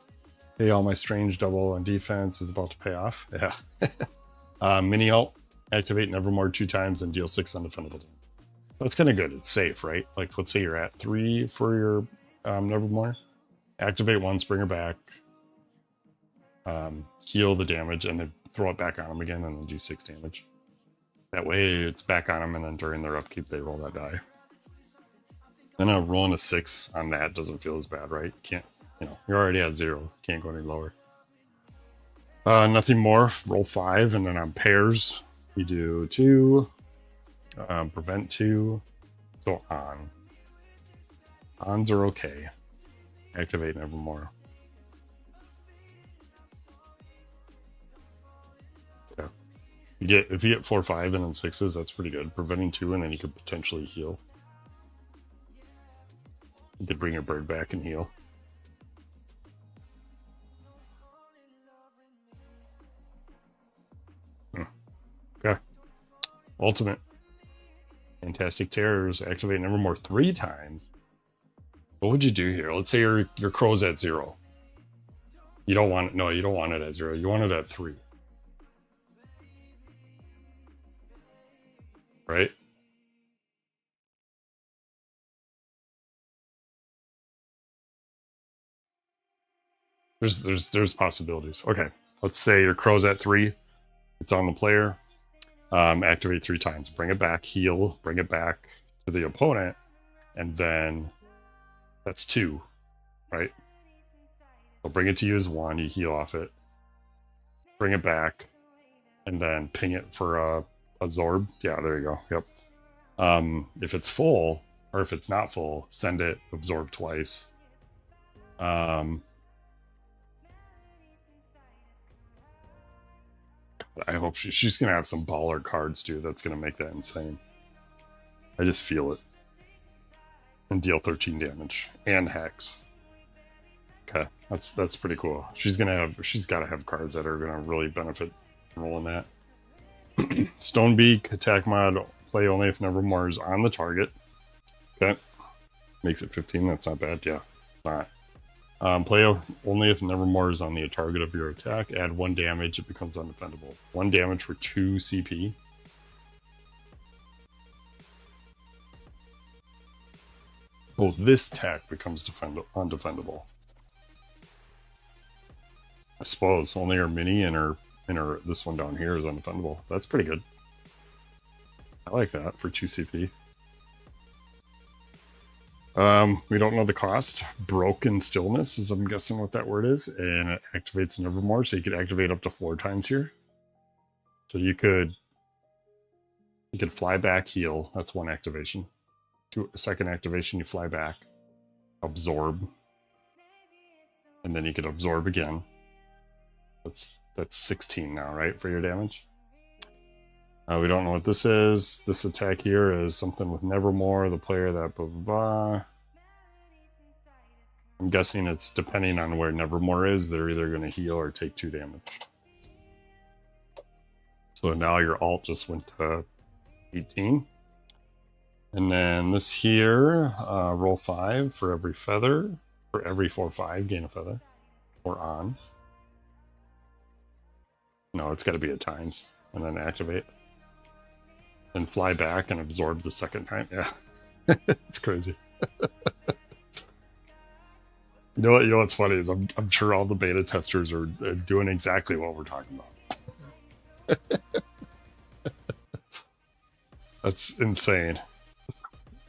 Hey, all my strange double on defense is about to pay off. Yeah. Mini ult. Activate Nevermore 2 times and deal 6 undefendable damage. That's kind of good. It's safe, right? Like, let's say you're at 3 for your Nevermore. Activate once, bring her back. Heal the damage, and then throw it back on them again, and then do 6 damage. That way, it's back on them, and then during their upkeep, they roll that die. Then rolling a 6 on that doesn't feel as bad, right? Can't, you know, you're already at 0. Can't go any lower. Nothing more. Roll 5, and then on pairs, you do 2. Prevent 2. So on. Ons are okay. Activate Nevermore. Yeah. If you get 4, 5, and then 6s, that's pretty good. Preventing 2, and then you could potentially heal. You could bring your bird back and heal. Okay. Ultimate. Fantastic Terrors. Activate Nevermore 3 times. What would you do here? Let's say your crow's at 0. You don't want it. No, you don't want it at 0. You want it at 3. Right? There's possibilities. Okay, let's say your crow's at 3. It's on the player. Activate 3 times. Bring it back. Heal. Bring it back to the opponent, and then that's 2, right? I'll bring it to you as 1. You heal off it. Bring it back, and then ping it for a Zorb. Yeah, there you go. Yep. If it's full, or if it's not full, send it. Absorb twice. I hope she's going to have some baller cards, too. That's going to make that insane. I just feel it. And deal 13 damage. And Hex. Okay, that's pretty cool. She's got to have cards that are going to really benefit from rolling that. Stonebeak, attack mod, play only if Nevermore is on the target. Okay. Makes it 15, that's not bad. Yeah, not. Play only if Nevermore is on the target of your attack. Add 1 damage, it becomes undefendable. 1 damage for 2 CP. Oh, this attack becomes undefendable. I suppose only her mini and her this one down here is undefendable. That's pretty good. I like that for 2 CP. We don't know the cost. Broken Stillness is, I'm guessing, what that word is, and it activates Nevermore, so you could activate up to 4 times here. So you could You could fly back, heal. That's one activation. Second activation, you fly back, absorb, and then you could absorb again. That's 16 now, right, for your damage? We don't know what this is. This attack here is something with Nevermore, the player that blah, blah, blah. I'm guessing it's depending on where Nevermore is, they're either going to heal or take 2 damage. So now your alt just went to 18. And then this here, roll 5 for every feather. For every 4/5, gain a feather. Or on. No, it's got to be at times. And then activate. Then fly back and absorb the second time. Yeah. It's crazy. You know what's funny is I'm sure all the beta testers are doing exactly what we're talking about. That's insane.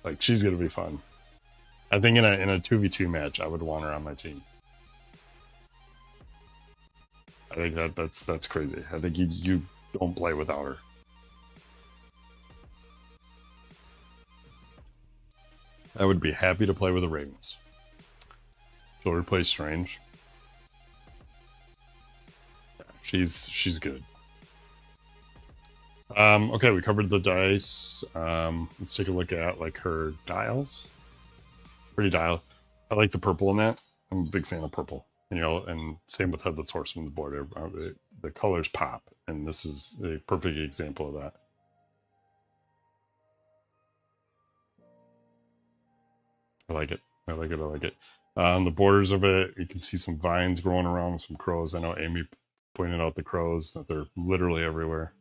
Like, she's gonna be fun. I think in a 2v2 match, I would want her on my team. I think that's crazy. I think you don't play without her. I would be happy to play with a Raveness. She'll replace Strange. Yeah, she's good. Okay, we covered the dice. Let's take a look at like her dials. Pretty dial. I like the purple in that. I'm a big fan of purple. You know, and same with Headless Horseman, the board. The colors pop, and this is a perfect example of that. I like it. I like it. I like it. On the borders of it, you can see some vines growing around with some crows. I know Amy pointed out the crows, that they're literally everywhere.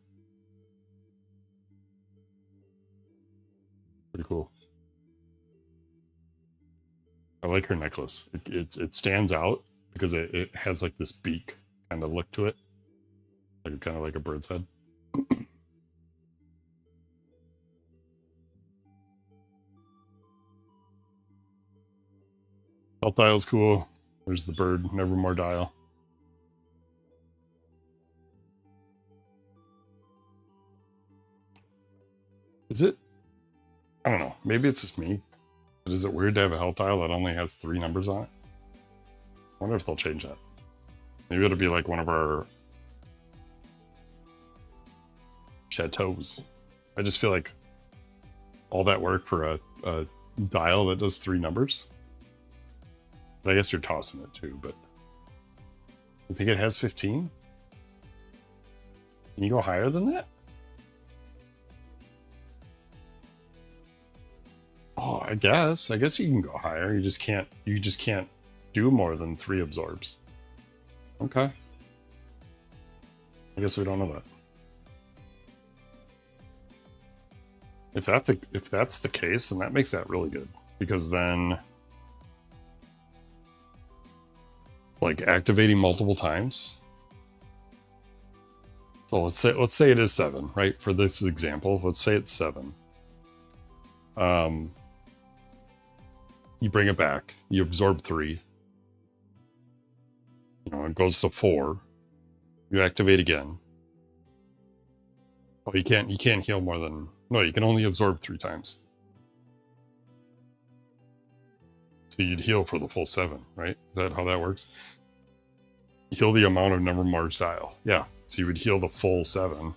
Pretty cool. I like her necklace. It stands out because it has like this beak kind of look to it. Like kind of like a bird's head. Health dial's cool. There's the bird, Nevermore dial. Is it? I don't know. Maybe it's just me. But is it weird to have a health dial that only has 3 numbers on it? I wonder if they'll change that. Maybe it'll be like one of our chateaus. I just feel like all that work for a dial that does 3 numbers. But I guess you're tossing it too, but I think it has 15. Can you go higher than that? Oh, I guess you can go higher. You just can't do more than 3 absorbs. Okay. I guess we don't know that. If that's the case, then that makes that really good. Because then like activating multiple times. So let's say it is 7, right? For this example, let's say it's 7. You bring it back, you absorb 3. You know, it goes to 4. You activate again. Oh, you can't heal more than, no, you can only absorb 3 times. So you'd heal for the full 7, right? Is that how that works? Heal the amount of Nevermore's dial. Yeah. So you would heal the full 7.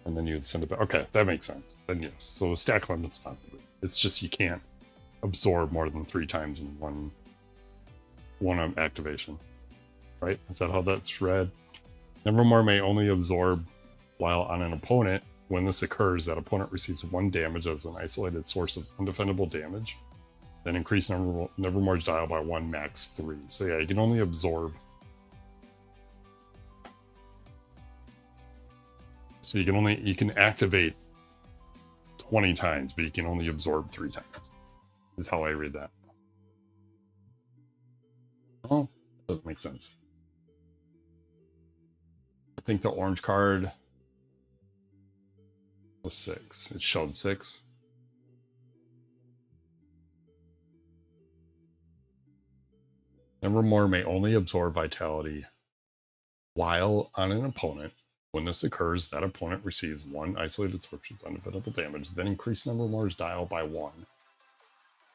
And then you would send it back. Okay, that makes sense. Then yes. So the stack limit's not 3. It's just you can't absorb more than 3 times in one activation. Right? Is that how that's read? Nevermore may only absorb while on an opponent. When this occurs, that opponent receives 1 damage as an isolated source of undefendable damage. Then increase Nevermore's dial by 1, max 3. So yeah, you can only absorb. So you can activate 20 times, but you can only absorb 3 times. Is how I read that. Oh, doesn't make sense. I think the orange card was 6. It showed 6. Nevermore may only absorb vitality while on an opponent When this occurs, that opponent receives 1 isolated source's undefendable damage, then increase number of Mars dial by 1.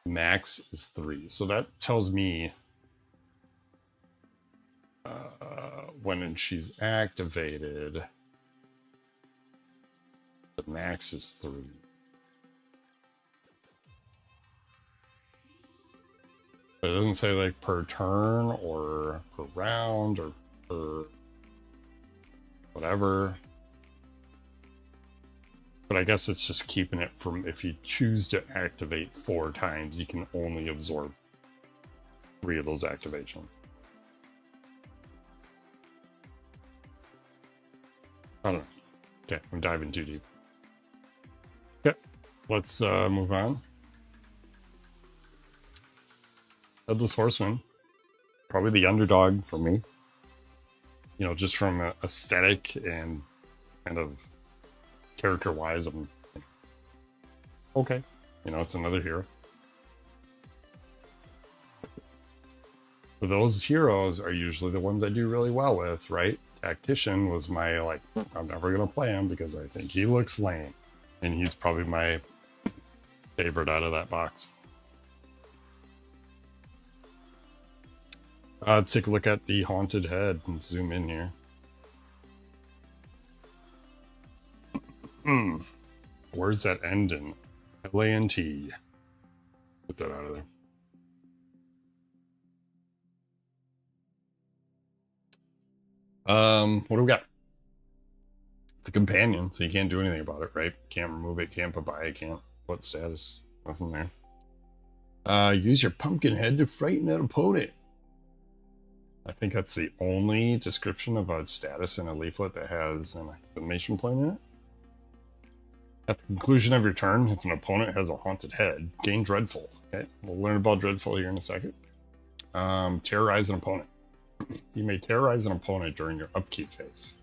Max is 3. So that tells me when she's activated, the max is 3. But it doesn't say like per turn or per round or per whatever. But I guess it's just keeping it from, if you choose to activate 4 times, you can only absorb 3 of those activations. I don't know. Okay, I'm diving too deep. Okay, let's move on. Headless Horseman, probably the underdog for me. You know, just from a aesthetic and kind of character-wise, I'm okay. You know, it's another hero. But those heroes are usually the ones I do really well with, right? Tactician was my, like, I'm never going to play him because I think he looks lame. And he's probably my favorite out of that box. Let's take a look at the Haunted Head and zoom in here. Words that end in L-A-N-T. Put that out of there. What do we got? It's a companion, so you can't do anything about it, right? Can't remove it, can't put by it, can't put status. Nothing there. Use your pumpkin head to frighten an opponent. I think that's the only description of a status in a leaflet that has an exclamation point in it. At the conclusion of your turn, if an opponent has a haunted head, gain Dreadful. Okay, we'll learn about Dreadful here in a second. Terrorize an opponent. You may terrorize an opponent during your upkeep phase.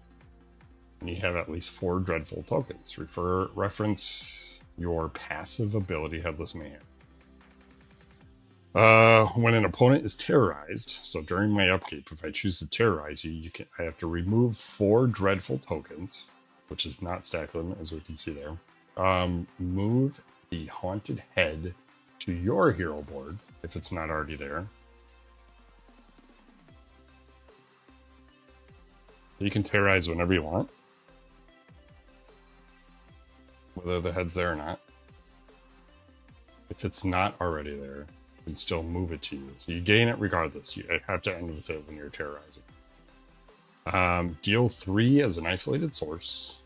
And you have at least 4 Dreadful tokens. Reference your passive ability, Headless Mayhem. When an opponent is terrorized, so during my upkeep, if I choose to terrorize you, I have to remove 4 Dreadful tokens, which is not stack limit, as we can see there. Move the Haunted Head to your hero board, if it's not already there. You can terrorize whenever you want, whether the head's there or not. If it's not already there, you can still move it to you. So you gain it regardless. You have to end with it when you're terrorizing. Deal 3 as an isolated source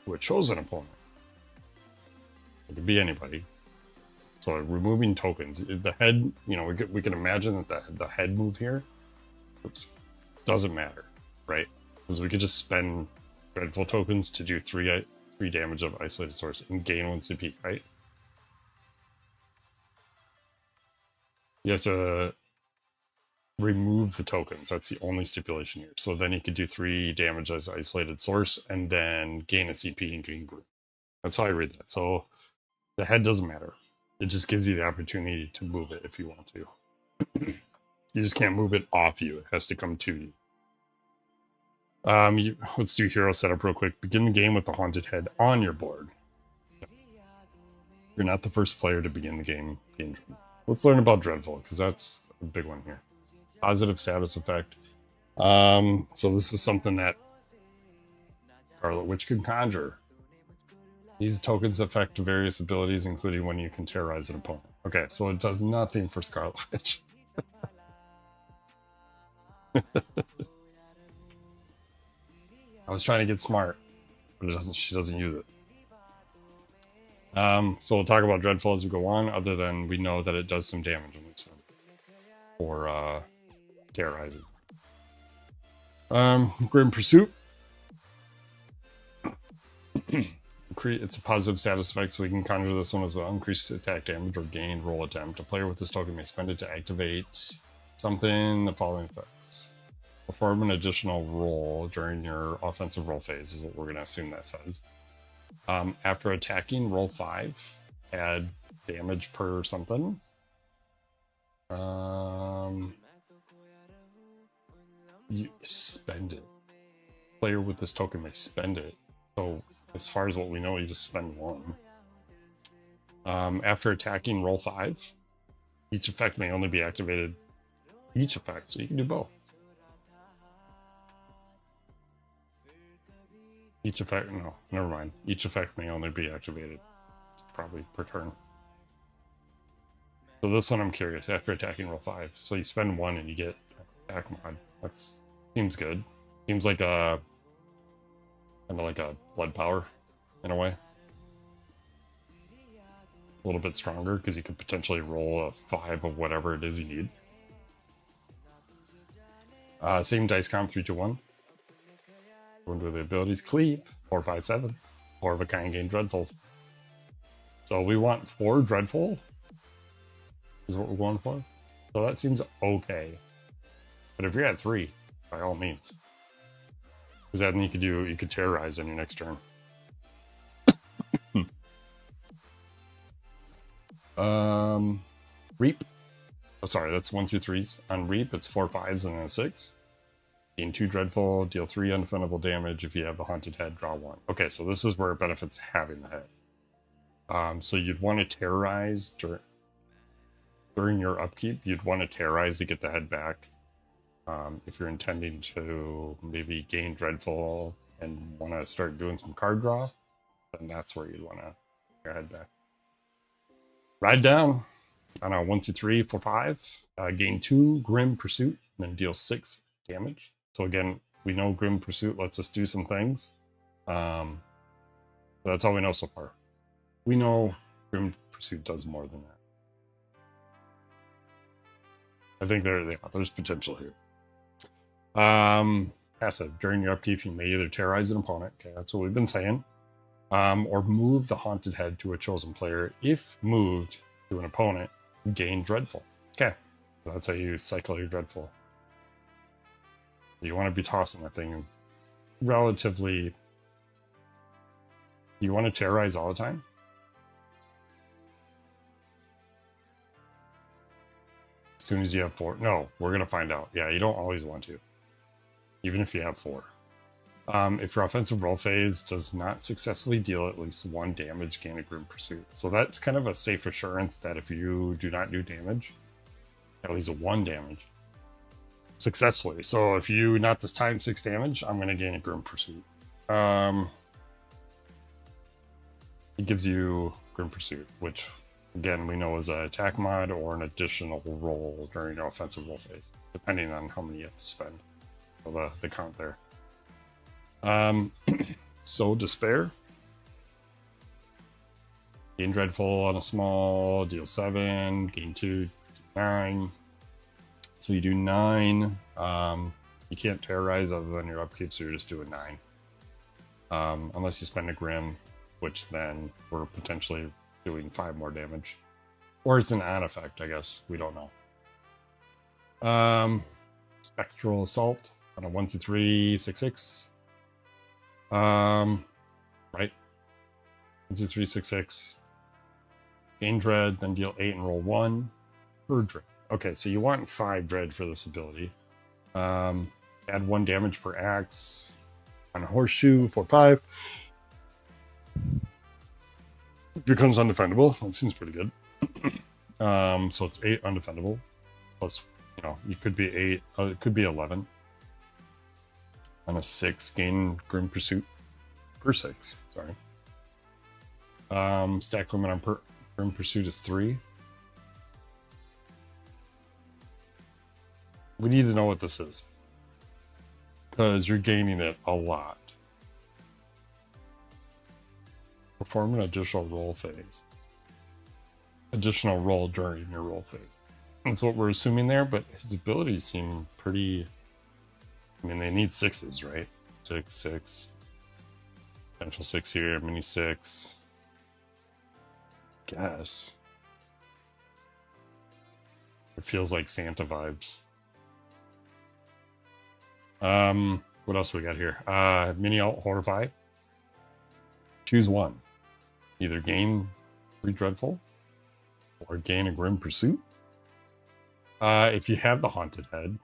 to a chosen opponent. It could be anybody. So removing tokens. The head, you know, we can imagine that the head move here, oops, doesn't matter, right? Because we could just spend Dreadful tokens to do 3 damage of isolated source and gain 1 CP, right? You have to remove the tokens. That's the only stipulation here. So then you could do 3 damage as isolated source and then gain a CP and gain group. That's how I read that. So the head doesn't matter. It just gives you the opportunity to move it if you want to. You just can't move it off you. It has to come to you. Let's do hero setup real quick. Begin the game with the Haunted Head on your board. You're not the first player to begin the game. Let's learn about Dreadful, because that's a big one here. Positive status effect. So this is something that Scarlet Witch can conjure. These tokens affect various abilities, including when you can terrorize an opponent. Okay, so it does nothing for Scarlet Witch. I was trying to get smart, but she doesn't use it. So we'll talk about Dreadful as we go on, other than we know that it does some damage in this one. For terrorizing. Grim Pursuit. It's a positive status effect, so we can conjure this one as well. Increased attack damage or gain roll attempt. A player with this token may spend it to activate something. The following effects. Perform an additional roll during your offensive roll phase, is what we're going to assume that says. After attacking, roll 5. Add damage per something. You spend it. player with this token may spend it. So as far as what we know, you just spend one. After attacking, roll 5. Each effect may only be activated. Each effect, so you can do both. Each effect, no, never mind. Each effect may only be activated. It's probably per turn. So this one I'm curious. After attacking, roll 5. So you spend 1 and you get attack mod. That seems good. Seems like a kind of like a blood power in a way. A little bit stronger because you could potentially roll a 5 of whatever it is you need. Same dice count, 3, 2, 1. Going to the abilities, cleave, 4, 5, 7. 4 of a kind, gain dreadful. So we want 4 dreadful is what we're going for. So that seems okay. But if you're at 3, by all means. Because then you could terrorize on your next turn. Reap. Oh, sorry, that's 1 through 3s. On Reap, it's 4 5s and then a 6. Gain 2 dreadful, deal 3 undefendable damage. If you have the haunted head, draw 1. Okay, so this is where it benefits having the head. So you'd want to terrorize during your upkeep. You'd want to terrorize to get the head back. If you're intending to maybe gain dreadful and want to start doing some card draw, then that's where you'd want to your head back. Ride down. I don't know, 1 through 3, 4, 5. Gain 2 Grim Pursuit, then deal 6 damage. So again, we know Grim Pursuit lets us do some things. That's all we know so far. We know Grim Pursuit does more than that. I think there's potential here. Passive. During your upkeep, you may either terrorize an opponent. Okay, that's what we've been saying. Or move the haunted head to a chosen player. If moved to an opponent, gain dreadful. Okay, so that's how you cycle your dreadful. You want to be tossing that thing relatively. You want to terrorize all the time? As soon as you have 4. No, we're going to find out. Yeah, you don't always want to. Even if you have 4. If your offensive roll phase does not successfully deal at least 1 damage, gain a Grim Pursuit. So that's kind of a safe assurance that if you do not do damage, at least 1 damage successfully. So if you not this time 6 damage, I'm going to gain a Grim Pursuit. It gives you Grim Pursuit, which again we know is an attack mod or an additional roll during your offensive roll phase, depending on how many you have to spend. So the count there. So Despair. Gain dreadful on a small, deal 7, gain 2, 9. So you do 9. You can't terrorize other than your upkeep, so you're just doing 9. Unless you spend a Grim, which then we're potentially doing 5 more damage. Or it's an on effect, I guess. We don't know. Spectral Assault on a 1 through 3, 6, 6. Right. 1, 2, 3, 6, 6. Gain dread, then deal 8 and roll 1 per dread. Okay, so you want 5 dread for this ability. Add 1 damage per axe on a horseshoe, 4, 5. It becomes undefendable. That seems pretty good. So it's 8 undefendable. Plus, you could be 8, it could be 11. On a 6, gain Grim Pursuit per 6. Sorry. Stack limit on Grim Pursuit is 3. We need to know what this is, because you're gaining it a lot. Perform an additional roll phase. Additional roll during your roll phase. That's what we're assuming there, but his abilities seem pretty. I mean, they need 6s, right? 6, 6. Potential 6 here, mini 6. Guess. It feels like Santa vibes. What else we got here? Mini alt Horrify. Choose one. Either gain 3 dreadful or gain a Grim Pursuit. If you have the haunted head,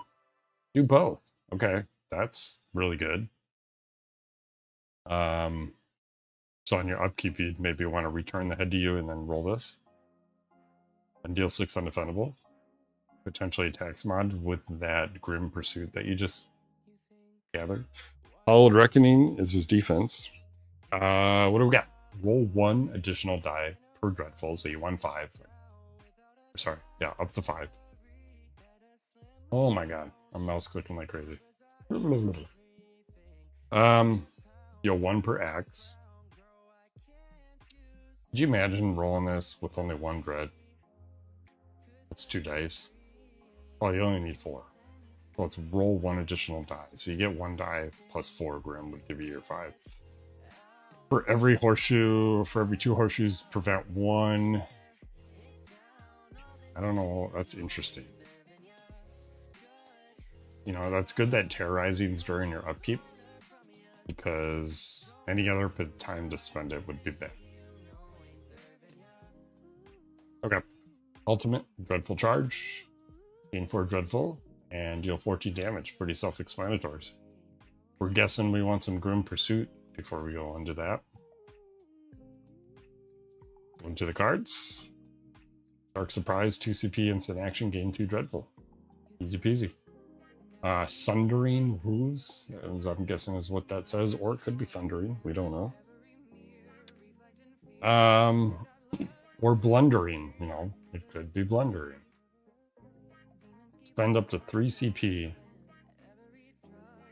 do both. Okay, that's really good. So on your upkeep, you'd maybe want to return the head to you and then roll this. And deal 6 undefendable. Potentially attacks mod with that Grim Pursuit that you just gathered. Hallowed Reckoning is his defense. What do we got? Roll 1 additional die per Dreadful, so you won 5. Sorry, yeah, up to 5. Oh my god, I'm mouse clicking like crazy. You'll 1 per axe. Could you imagine rolling this with only 1 dread? That's 2 dice. Oh, you only need 4. So let's roll 1 additional die. So you get 1 die plus 4 Grim would give you your 5. For every horseshoe, for every 2 horseshoes, prevent 1. I don't know. That's interesting. You know, that's good that terrorizing's during your upkeep, because any other time to spend it would be bad. Okay. Ultimate, Dreadful Charge. Gain 4 Dreadful, and deal 14 damage. Pretty self-explanatory. We're guessing we want some Grim Pursuit before we go into that. Into the cards. Dark Surprise, 2 CP, instant action, gain 2 Dreadful. Easy peasy. Sundering Hooves, as I'm guessing is what that says, or it could be Thundering, we don't know. Or Blundering, you know, it could be Blundering. Spend up to 3 CP,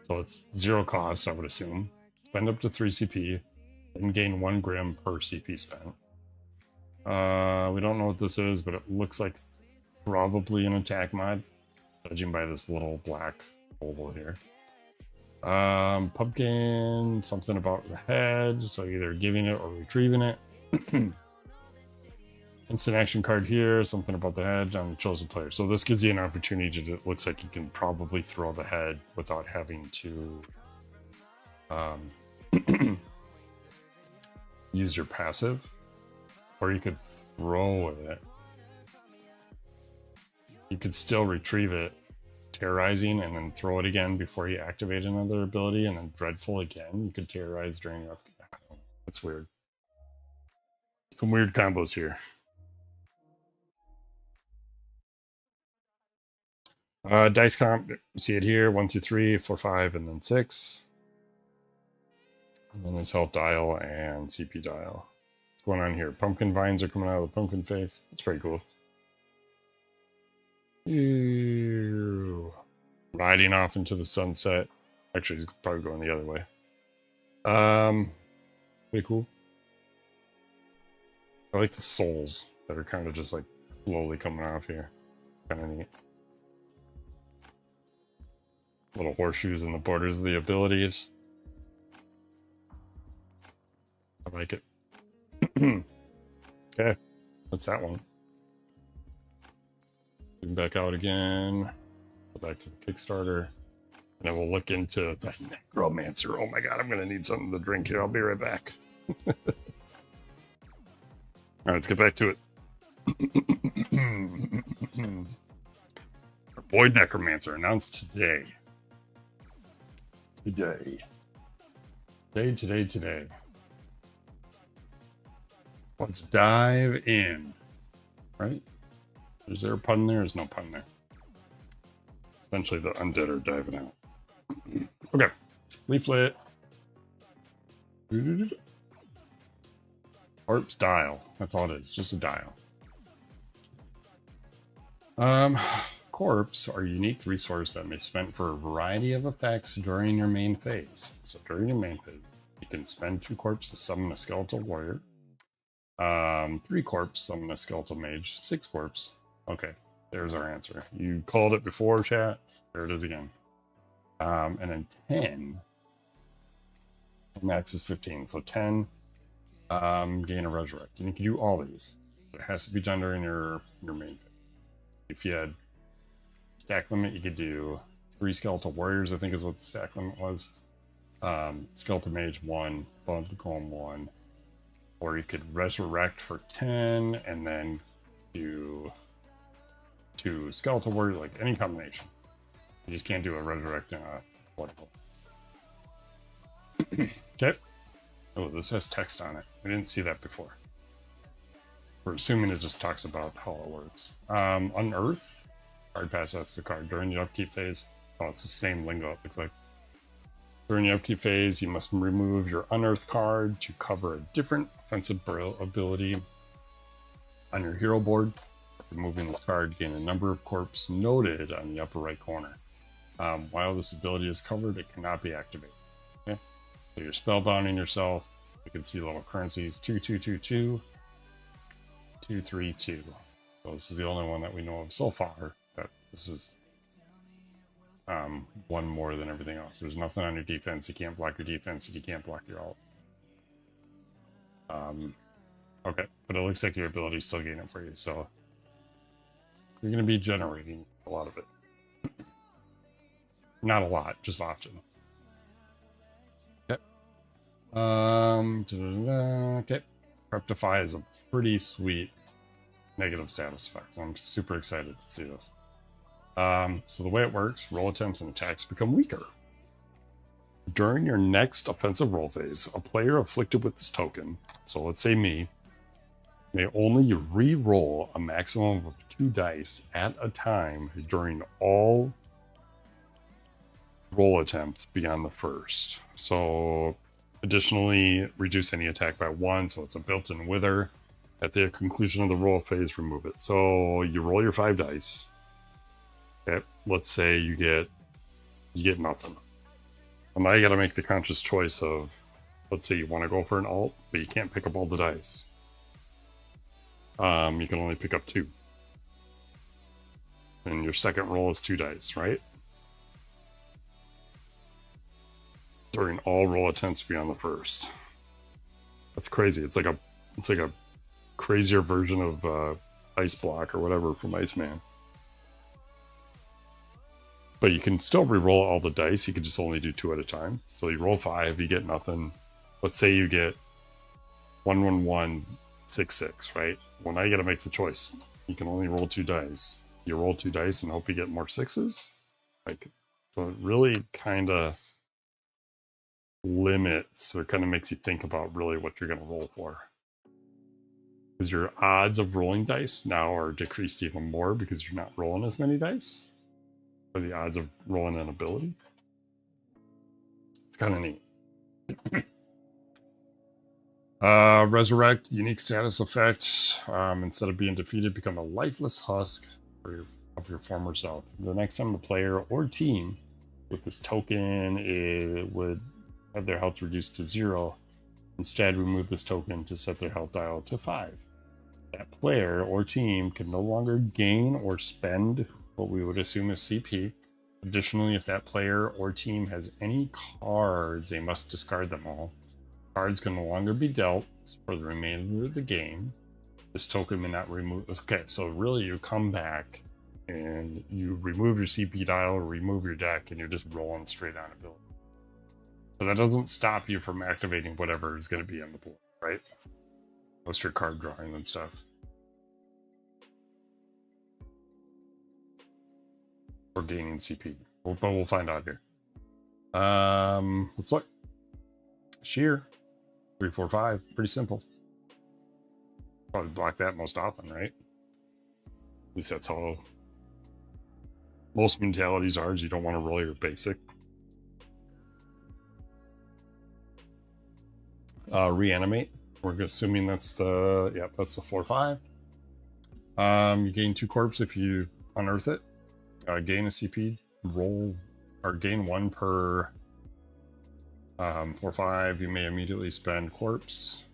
so it's 0 cost, I would assume. Spend up to 3 CP, and gain 1 Grim per CP spent. We don't know what this is, but it looks like probably an attack mod, judging by this little black oval here. Pumpkin, something about the head, so either giving it or retrieving it. Instant action card here, something about the head on the chosen player. So this gives you an opportunity to, it looks like you can probably throw the head without having to use your passive, or you could throw it. You could still retrieve it, terrorizing, and then throw it again before you activate another ability, and then Dreadful again. You could terrorize during your upkeep. That's weird. Some weird combos here. Dice comp, see it here, 1 through 3, 4, 5, and then 6. And then there's health dial and CP dial. What's going on here? Pumpkin vines are coming out of the pumpkin face. That's pretty cool. Ew. Riding off into the sunset. Actually, he's probably going the other way. Pretty cool. I like the souls that are kind of just like slowly coming off here. Kind of neat. Little horseshoes in the borders of the abilities. I like it. Okay, that's that one. Zoom back out again. Go back to the Kickstarter. And then we'll look into that Necromancer. Oh my god, I'm going to need something to drink here. I'll be right back. All right, let's get back to it. Our boy Necromancer announced today. Today. Let's dive in. Right? Is there a pun there? There's no pun there. Essentially, the undead are diving out. Okay. Leaflet. Corpse dial. That's all it is. Just a dial. Corpse are a unique resource that may be spent for a variety of effects during your main phase. So during your main phase, you can spend 2 corpse to summon a skeletal warrior. 3 corpse, summon a skeletal mage. 6 corpse. Okay, there's our answer. You called it before, chat. There it is again. And then 10. Max is 15. So 10, gain a resurrect. And you can do all these. But it has to be done during your main phase. If you had stack limit, you could do 3 skeletal warriors, I think is what the stack limit was. Skeletal mage 1, bump the column 1. Or you could resurrect for 10 and then do 2 skeletal warriors, like any combination. You just can't do a resurrect and a blood. Okay. Oh, this has text on it. I didn't see that before. We're assuming it just talks about how it works. Unearth. Card patch, that's the card. During the upkeep phase. Oh, it's the same lingo, it looks like. During the upkeep phase, you must remove your Unearth card to cover a different offensive ability on your hero board. Removing this card, gain a number of corpse noted on the upper right corner. While this ability is covered, it cannot be activated. Okay? So you're spellbounding yourself. You can see little currencies 2222, 232. So this is the only one that we know of so far. That this is one more than everything else. There's nothing on your defense. You can't block your defense, and you can't block your alt. Okay, but it looks like your ability is still gaining for you, so you're going to be generating a lot of it. Not a lot, just often. Okay. Okay. Rectify is a pretty sweet negative status effect. I'm super excited to see this. So the way it works, roll attempts and attacks become weaker. During your next offensive roll phase, a player afflicted with this token, so let's say me, may only re-roll a maximum of 2 dice at a time during all roll attempts beyond the first. So additionally, reduce any attack by 1, so it's a built-in wither. At the conclusion of the roll phase, remove it. So you roll your 5 dice. Okay, let's say you get nothing. And now you got to make the conscious choice of, let's say you want to go for an alt, but you can't pick up all the dice. You can only pick up 2. And your second roll is 2 dice, right? During all roll attempts beyond the first. That's crazy. It's like a crazier version of Ice Block or whatever from Iceman. But you can still re-roll all the dice. You can just only do 2 at a time. So you roll 5, you get nothing. Let's say you get 11166, right? Well, now you got to make the choice. You can only roll 2 dice. You roll 2 dice and hope you get more 6s. Like, so it really kind of limits, or kind of makes you think about really what you're going to roll for. Because your odds of rolling dice now are decreased even more because you're not rolling as many dice. Or the odds of rolling an ability. It's kind of neat. Resurrect, unique status effect. Instead of being defeated, become a lifeless husk of your former self. The next time a player or team with this token, it would have their health reduced to 0. Instead, remove this token to set their health dial to 5. That player or team can no longer gain or spend what we would assume is CP. Additionally, if that player or team has any cards, they must discard them all. Cards can no longer be dealt for the remainder of the game. This token may not remove. Okay, so really you come back and you remove your CP dial or remove your deck and you're just rolling straight on ability. So that doesn't stop you from activating whatever is going to be on the board, right? Most your card drawing and stuff. Or gaining CP. But we'll find out here. Let's look. Sheer. 3, 4, 5. Pretty simple. Probably block that most often, right? At least that's how most mentalities are, is you don't want to roll your basic. Reanimate. We're assuming that's the 4/5. You gain 2 corpse if you unearth it. Gain a CP roll, or gain 1 per 4/5. You may immediately spend corpse.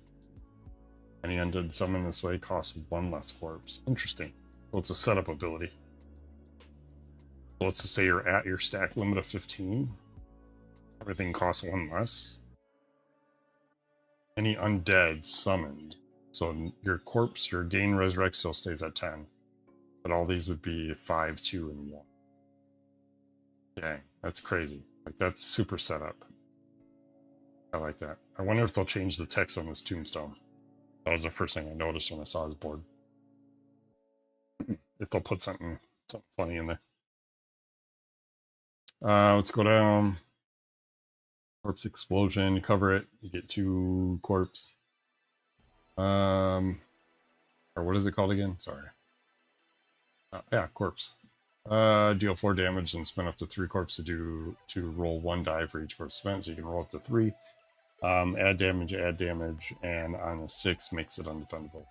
Any undead summon this way costs 1 less corpse. Interesting. Well, it's a setup ability. So let's just say you're at your stack limit of 15. Everything costs 1 less. Any undead summoned. So your corpse, your gain resurrect still stays at 10. But all these would be 5, 2, and 1. Dang, that's crazy. Like, that's super setup. I like that. I wonder if they'll change the text on this tombstone. That was the first thing I noticed when I saw his board. If they'll put something funny in there. Let's go down. Corpse explosion, you cover it, you get 2 corpse. Or what is it called again? Sorry. Yeah, corpse. Deal 4 damage and spend up to 3 corpse to roll 1 die for each corpse spent, so you can roll up to 3. Add damage, and on a 6 makes it undefendable.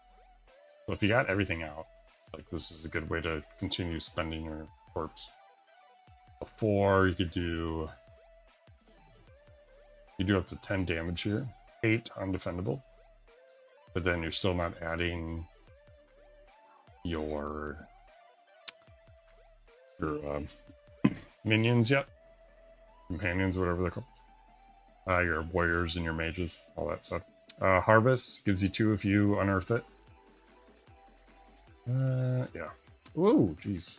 So if you got everything out, like this is a good way to continue spending your corpse. A 4, you do up to 10 damage here. 8 undefendable. But then you're still not adding your minions yet. Companions, whatever they're called. Your warriors and your mages, all that stuff. Harvest gives you 2 if you unearth it. Yeah. Whoa, jeez.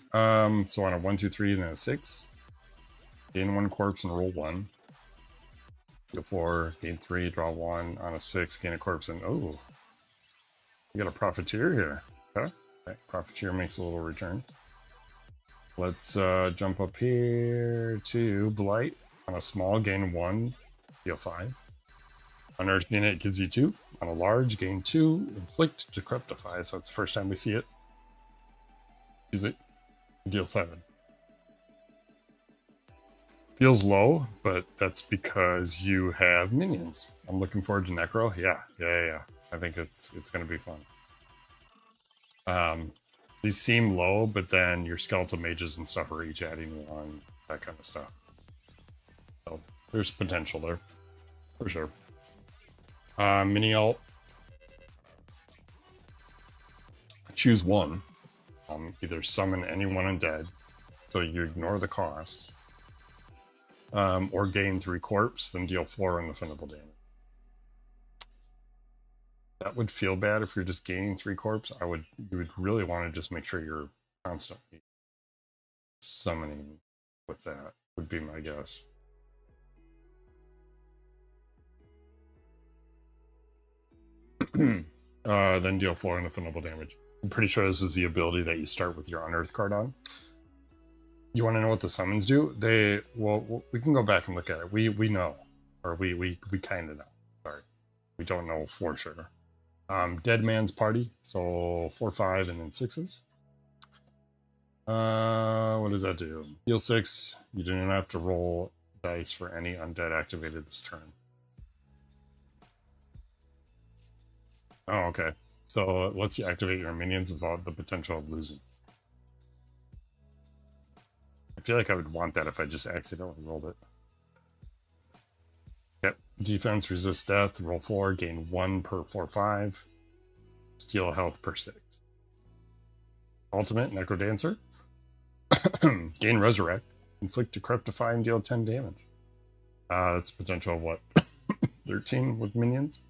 So on a 1, 2, 3, and then a 6, gain 1 corpse and roll 1. Go 4, gain 3, draw 1. On a 6, gain a corpse and oh, you got a profiteer here. Okay. Profiteer makes a little return. Let's jump up here to Blight. On a small, gain 1, deal 5. Unearthing it gives you 2. On a large, gain 2, inflict, decryptify. So it's the first time we see it. Use it. Deal 7. Feels low, but that's because you have minions. I'm looking forward to Necro. Yeah. I think it's going to be fun. These seem low, but then your skeletal mages and stuff are each adding 1, that kind of stuff. So there's potential there, for sure. Mini alt. Choose 1. Either summon anyone undead, so you ignore the cost, or gain 3 corpse, then deal 4 undefendable damage. That would feel bad if you're just gaining 3 corpse. You would really want to just make sure you're constantly summoning with that, would be my guess. Then deal 4 undefendable damage. I'm pretty sure this is the ability that you start with your Unearth card on. You want to know what the summons do? Well, we can go back and look at it. We know, or we kind of know. Sorry, we don't know for sure. Dead Man's Party, so 4, 5, and then 6s. What does that do? Deal 6. You do not have to roll dice for any undead activated this turn. Oh, okay. So it lets you activate your minions without the potential of losing. I feel like I would want that if I just accidentally rolled it. Yep. Defense, resist death, roll 4, gain 1 per 4, 5. Steal health per 6. Ultimate, Necrodancer. Gain resurrect. Inflict, decryptify, and deal 10 damage. That's potential of what? 13 with minions?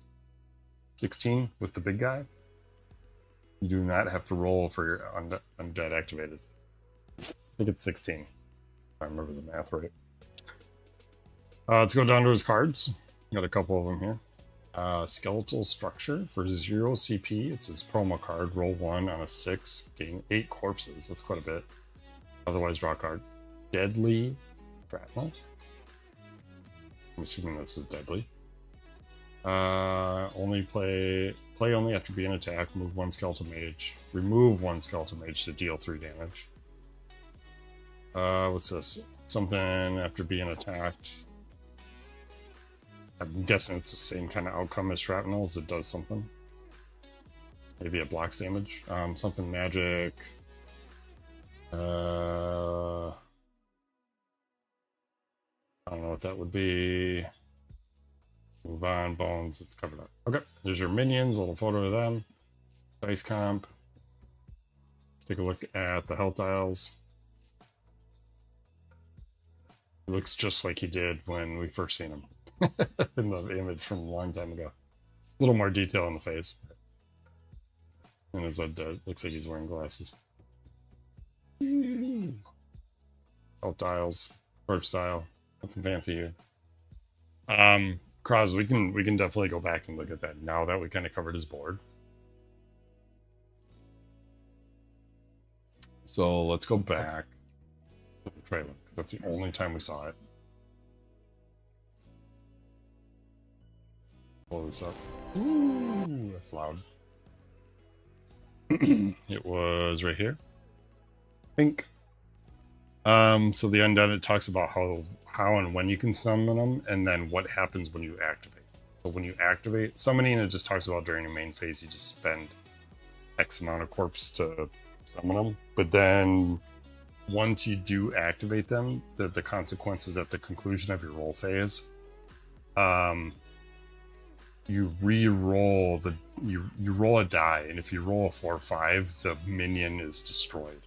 16 with the big guy? You do not have to roll for your undead activated. I think it's 16. If I remember the math right. Let's go down to his cards. Got a couple of them here. Skeletal Structure for 0 CP. It's his promo card. Roll 1 on a 6. Gain 8 corpses. That's quite a bit. Otherwise, draw a card. Deadly Shrapnel. I'm assuming this is deadly. Only play only after being attacked. Move 1 skeletal mage. Remove 1 skeletal mage to deal 3 damage. What's this? Something after being attacked. I'm guessing it's the same kind of outcome as shrapnel, as it does something. Maybe it blocks damage. Something magic. I don't know what that would be. Move on, bones, it's covered up. Okay, there's your minions, a little photo of them. Dice comp. Let's take a look at the health dials. He looks just like he did when we first seen him in the image from a long time ago. A little more detail on the face. And his looks like he's wearing glasses. Health dials, corpse style, nothing fancy here. Kraz, we can definitely go back and look at that now that we kind of covered his board. So let's go back to the trailer, because that's the only time we saw it. Pull this up. Ooh, that's loud. It was right here. Pink. So the undead, it talks about how and when you can summon them, and then what happens when you activate. So when you activate summoning, it just talks about during your main phase, you just spend X amount of corpse to summon them. But then once you do activate them, the consequences at the conclusion of your roll phase, you re-roll you roll a die, and if you roll a 4 or 5, the minion is destroyed.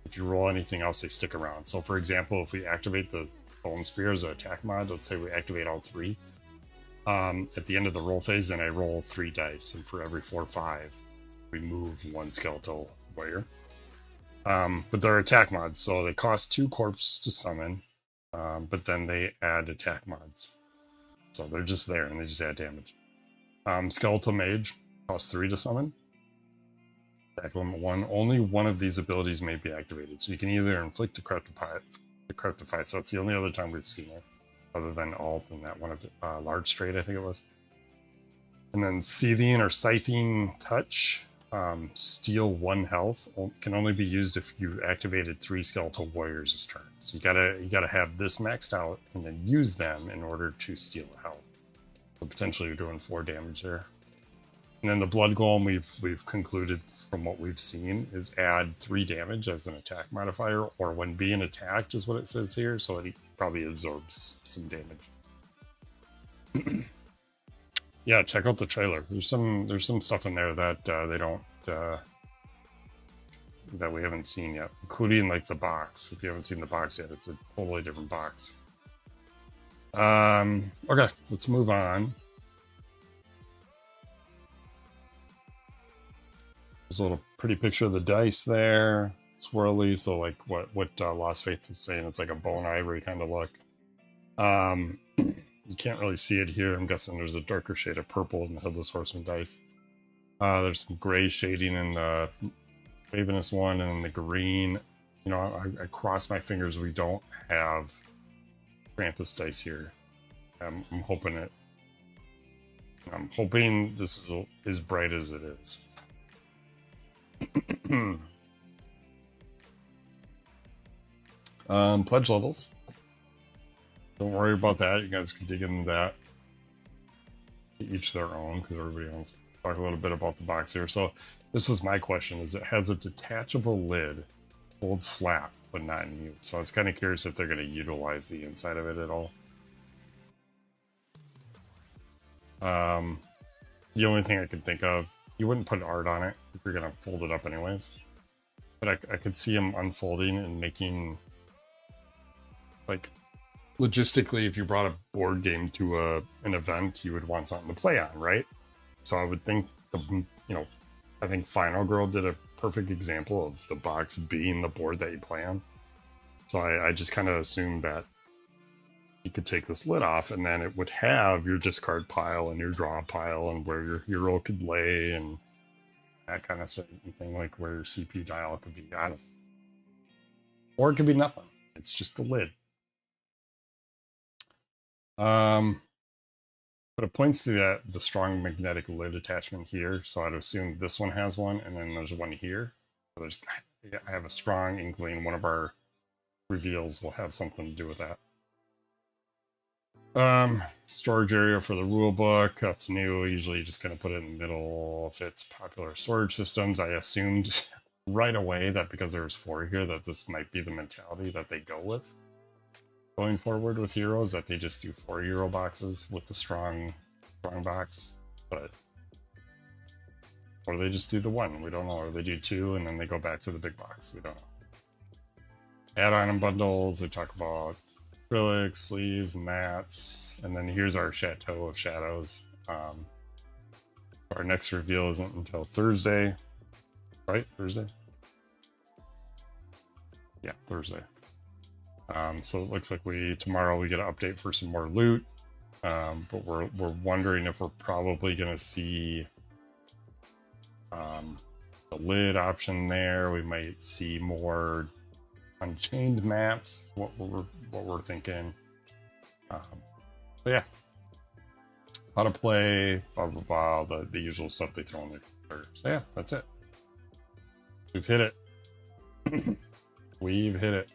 If you roll anything else, they stick around. So for example, if we activate the Bone Spear as an attack mod, let's say we activate all 3. At the end of the roll phase, then I roll 3 dice, and for every 4 or 5, we move 1 skeletal warrior. But they're attack mods, so they cost 2 corpse to summon, but then they add attack mods. So they're just there, and they just add damage. Skeletal Mage costs 3 to summon. Attack limit 1. Only one of these abilities may be activated, so you can either inflict Decrepify, so it's the only other time we've seen it, other than Alt and that one of Large Straight, I think it was. And then Seething or Scything Touch, steal 1 health, can only be used if you activated 3 skeletal warriors this turn. So you gotta have this maxed out and then use them in order to steal a health. So potentially you're doing 4 damage there. And then the Blood Golem, we've concluded from what we've seen, is add 3 damage as an attack modifier, or when being attacked is what it says here, so it probably absorbs some damage. Yeah, check out the trailer. There's some stuff in there that they don't that we haven't seen yet, including like the box. If you haven't seen the box yet, it's a totally different box. Okay, let's move on. There's a little pretty picture of the dice there, swirly. So like what Lost Faith was saying, it's like a bone ivory kind of look. You can't really see it here. I'm guessing there's a darker shade of purple in the Headless Horseman dice. There's some gray shading in the Raveness one, and the green. You know, I cross my fingers we don't have Krampus dice here. I'm hoping this is as bright as it is. Pledge levels. Don't worry about that. You guys can dig into that. Each their own, because everybody else. Talk a little bit about the box here. So this was my question: is it has a detachable lid, holds flat, but not in use. So I was kind of curious if they're going to utilize the inside of it at all. The only thing I could think of, you wouldn't put art on it if you're going to fold it up anyways. But I could see them unfolding and making, like, logistically, if you brought a board game to an event, you would want something to play on, right? So I would think, I think Final Girl did a perfect example of the box being the board that you play on. So I just kind of assumed that you could take this lid off, and then it would have your discard pile and your draw pile and where your hero could lay and that kind of thing, like where your CP dial could be. I don't know. Or it could be nothing. It's just a lid. But it points to the strong magnetic lid attachment here, so I'd assume this one has one, and then there's one here. So I have a strong inkling one of our reveals will have something to do with that. Storage area for the rule book, that's new. Usually you just kind of put it in the middle if it's popular storage systems. I assumed right away that because there's 4 here that this might be the mentality that they go with going forward with heroes, that they just do 4 hero boxes with the strong box, or they just do the 1, we don't know, or they do 2 and then they go back to the big box, we don't know. Add-on bundles, they talk about acrylics, sleeves, mats, and then here's our Chateau of Shadows. Our next reveal isn't until Thursday, right? Thursday? Yeah, Thursday. So it looks like tomorrow we get an update for some more loot, but we're wondering if we're probably going to see the lid option there. We might see more Unchained maps. What we're thinking. But yeah, how to play, blah, blah, blah, the usual stuff they throw in there. So yeah, that's it. We've hit it. We've hit it.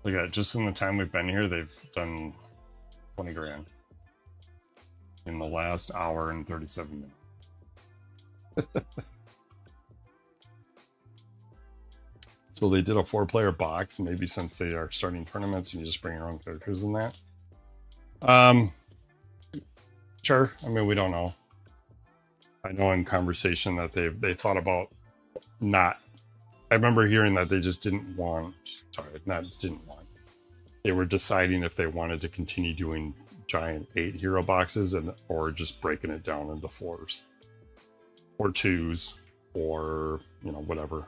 Look at it. Just in the time we've been here, they've done 20 grand in the last hour and 37 minutes. So they did a 4-player box, maybe since they are starting tournaments and you just bring your own characters in that. Sure. I mean, we don't know. I know in conversation that they thought about not. I remember hearing that they just didn't want. Sorry, not didn't want. They were deciding if they wanted to continue doing giant 8 hero boxes or just breaking it down into 4s or 2s or whatever.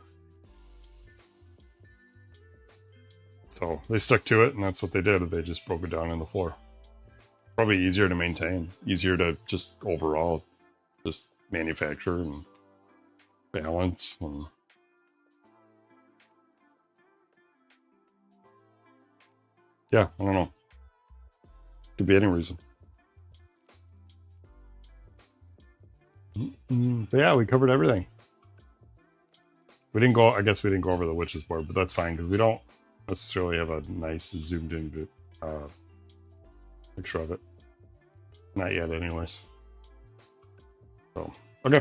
So they stuck to it, and that's what they did. They just broke it down in the 4. Probably easier to maintain, easier to just overall just manufacture and balance. And yeah, I don't know. Could be any reason. But yeah, we covered everything. We didn't go. I guess we didn't go over the witch's board, but that's fine because we don't necessarily have a nice zoomed in picture of it. Not yet, anyways. So, okay.